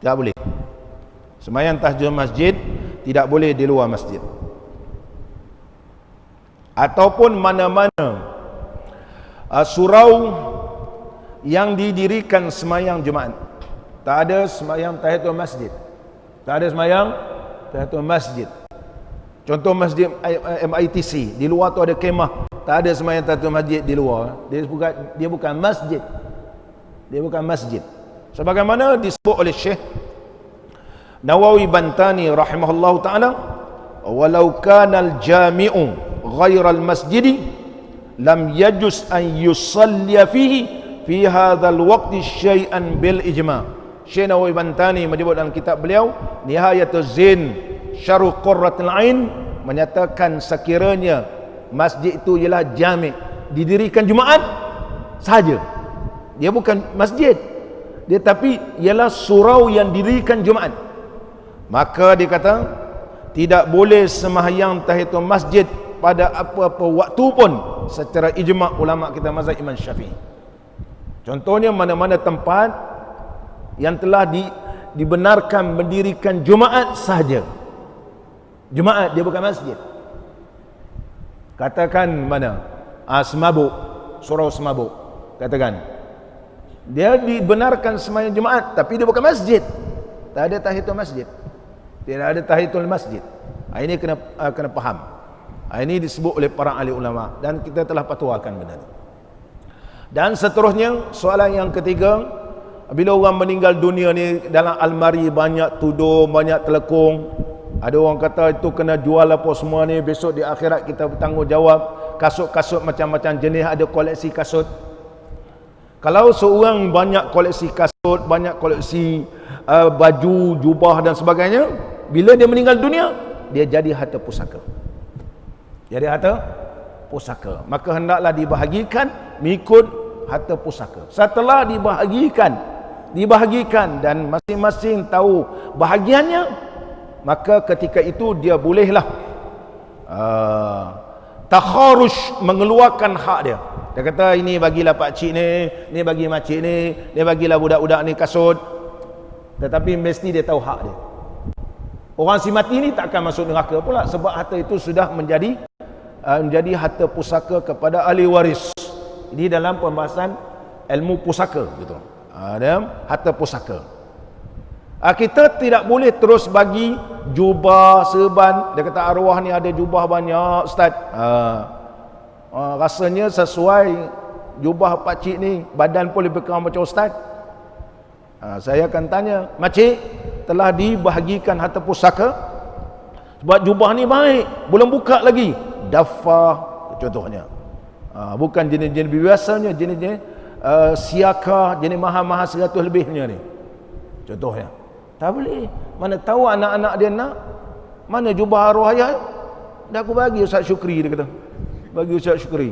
Tak boleh. Sembahyang tahajud masjid tidak boleh di luar masjid. Ataupun mana-mana surau yang didirikan sembahyang Jumaat. Tak ada sembahyang tahiyatul masjid. Tak ada sembahyang tahiyatul masjid. Contoh masjid MITC, di luar tu ada kemah. Tak ada sembahyang tahiyatul masjid di luar. Dia bukan masjid. Dia bukan masjid. Sebagaimana disebut oleh Syekh Nawawi Bantani rahimahullahu taala, walau kana al-jami'u ghairal masjidi lam yajuz an yusalli fihi fi hadzal waqti syai'an bil ijma'. Syekh Nawawi Bantani menyebut dalam kitab beliau Nihayatuz Zin Syarh Qurratul Ain, menyatakan sekiranya masjid itu ialah jami', didirikan Jumaat saja, dia bukan masjid dia, tapi ialah surau yang didirikan Jumaat, maka dia kata tidak boleh sembahyang tahiyatul masjid pada apa-apa waktu pun secara ijma' ulama kita mazhab Imam Syafi'i. Contohnya mana-mana tempat yang telah dibenarkan mendirikan Jumaat sahaja. Jumaat, dia bukan masjid. Katakan mana? Semabuk, surau Semabuk. Katakan. Dia dibenarkan sembahyang Jumaat, tapi dia bukan masjid. Tak ada tahiyatul masjid. Tidak ada tahiyatul masjid. Ini kena faham. Ini disebut oleh para ahli ulama dan kita telah fatwakan benar. Dan seterusnya, soalan yang ketiga, bila orang meninggal dunia ni dalam almari banyak tudung, banyak telekung. Ada orang kata itu kena jual apa semua ni, besok di akhirat kita bertanggungjawab. Kasut-kasut macam-macam jenis, ada koleksi kasut. Kalau seorang banyak koleksi kasut, banyak koleksi baju, jubah dan sebagainya, bila dia meninggal dunia, dia jadi harta pusaka. Jadi harta pusaka. Maka hendaklah dibahagikan mengikut harta pusaka. Setelah dibahagikan dan masing-masing tahu bahagiannya, maka ketika itu dia bolehlah takharush, mengeluarkan hak dia. Dia kata ini bagilah pak cik ni bagi makcik ni bagilah budak-budak ni kasut. Tetapi mesti dia tahu hak dia. Orang si mati ni tak akan masuk neraka pula sebab harta itu sudah menjadi harta pusaka kepada ahli waris. Ini dalam pembahasan ilmu pusaka gitu. Dalam harta pusaka. Kita tidak boleh terus bagi jubah, serban. Dia kata arwah ni ada jubah banyak ustaz. Rasanya sesuai jubah pakcik ni, badan pun lebih kurang macam ustaz. Saya akan tanya, makcik telah dibahagikan harta pusaka sebab jubah ni baik, belum buka lagi. Dafah contohnya. Bukan jenis-jenis biasanya, jenis-jenis siaka, jenis mahal-mahal 100 lebihnya ni. Contohnya. Tak boleh. Mana tahu anak-anak dia nak, mana jubah arwah ayah, dah aku bagi Ustaz Syukri, dia kata. Bagi Ustaz Syukri.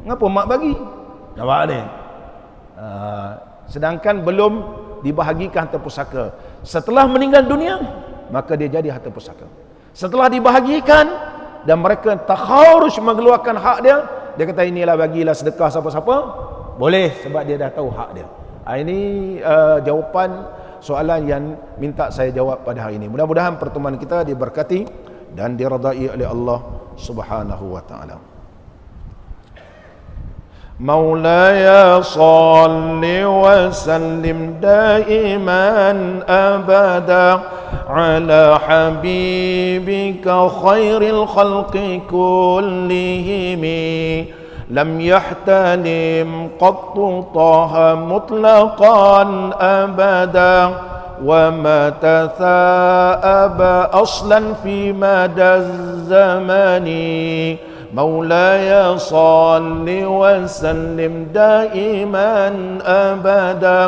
Ngapa mak bagi? Nampak ni. Sedangkan belum dibahagikan harta pusaka. Setelah meninggal dunia, maka dia jadi harta pusaka. Setelah dibahagikan dan mereka takharush mengeluarkan hak dia, dia kata inilah bagilah sedekah siapa-siapa, boleh sebab dia dah tahu hak dia. Ini jawapan soalan yang minta saya jawab pada hari ini. Mudah-mudahan pertemuan kita diberkati dan diredai oleh Allah Subhanahu wa taala. مولاي صل وسلم دائما أبدا على حبيبك خير الخلق كلهم لم يحتلم قط طه مطلقا أبدا وما تثاءب أصلا في مدى الزمان مولاي صل وسلم دائما أبدا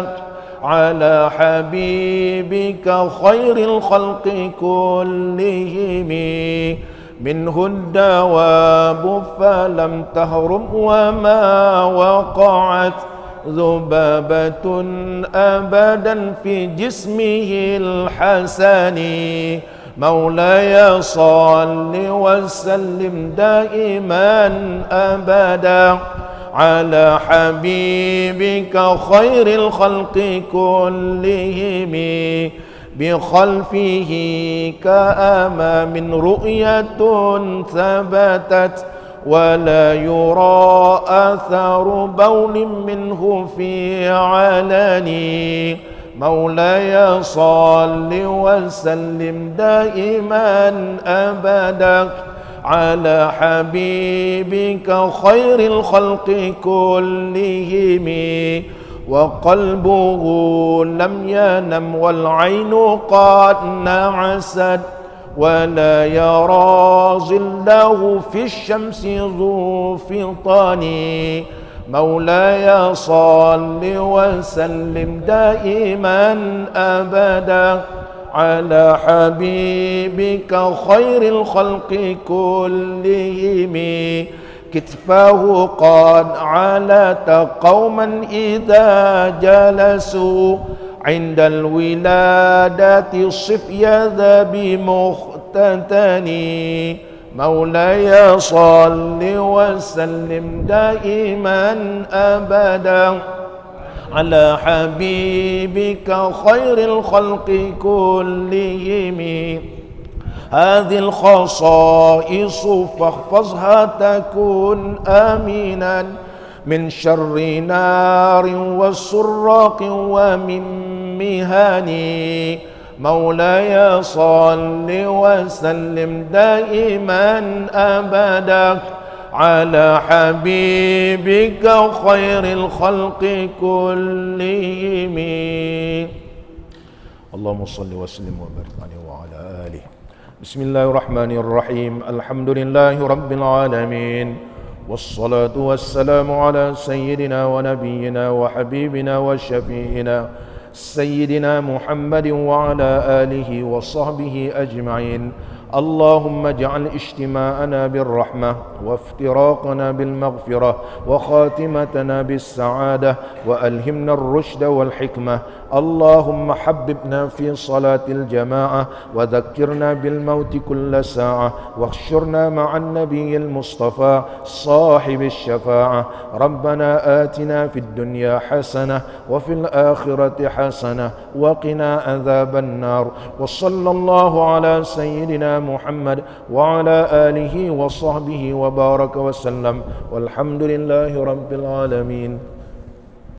على حبيبك خير الخلق كلهم منه الدواب فلم تهرم وما وقعت ذبابة أبدا في جسمه الحسن مولاي صل وسلم دائما أبدا على حبيبك خير الخلق كلهم بخلفه كأمام رؤية ثبتت ولا يرى أثر بول منه في علني مولاي صل وسلم دائما أبدا على حبيبك خير الخلق كلهم وقلبه لم ينم والعين قد نعست ولا يرى ظله في الشمس ذو فطن مولاي صل وسلم دائما أبدا على حبيبك خير الخلق كلهم كتفاه قد علت قوما إذا جلسوا عند الولادة الصفي ذا بمختتن مولاي صل وسلم دائما أبدا على حبيبك خير الخلق كلهم. هذه الخصائص فاحفظها تكن آمنا من شر نار وسراق ومن مهان. مولاي صل وسلم دائما أبدا على حبيبك خير الخلق كلهم. اللهم صل وسلم وبارك عليه وعلى آله. بسم الله الرحمن الرحيم. الحمد لله رب العالمين، والصلاة والسلام على سيدنا ونبينا وحبيبنا وشفيعنا سيدنا محمد وعلى آله وصحبه أجمعين. اللهم اجعل اجتماعنا بالرحمة وافتراقنا بالمغفرة وخاتمتنا بالسعادة وألهمنا الرشد والحكمة. اللهم حببنا في صلاة الجماعة وذكرنا بالموت كل ساعة واحشرنا مع النبي المصطفى صاحب الشفاعة. ربنا آتنا في الدنيا حسنة وفي الآخرة حسنة وقنا عذاب النار. وصلى الله على سيدنا محمد وعلى آله وصحبه وبارك وسلم، والحمد لله رب العالمين.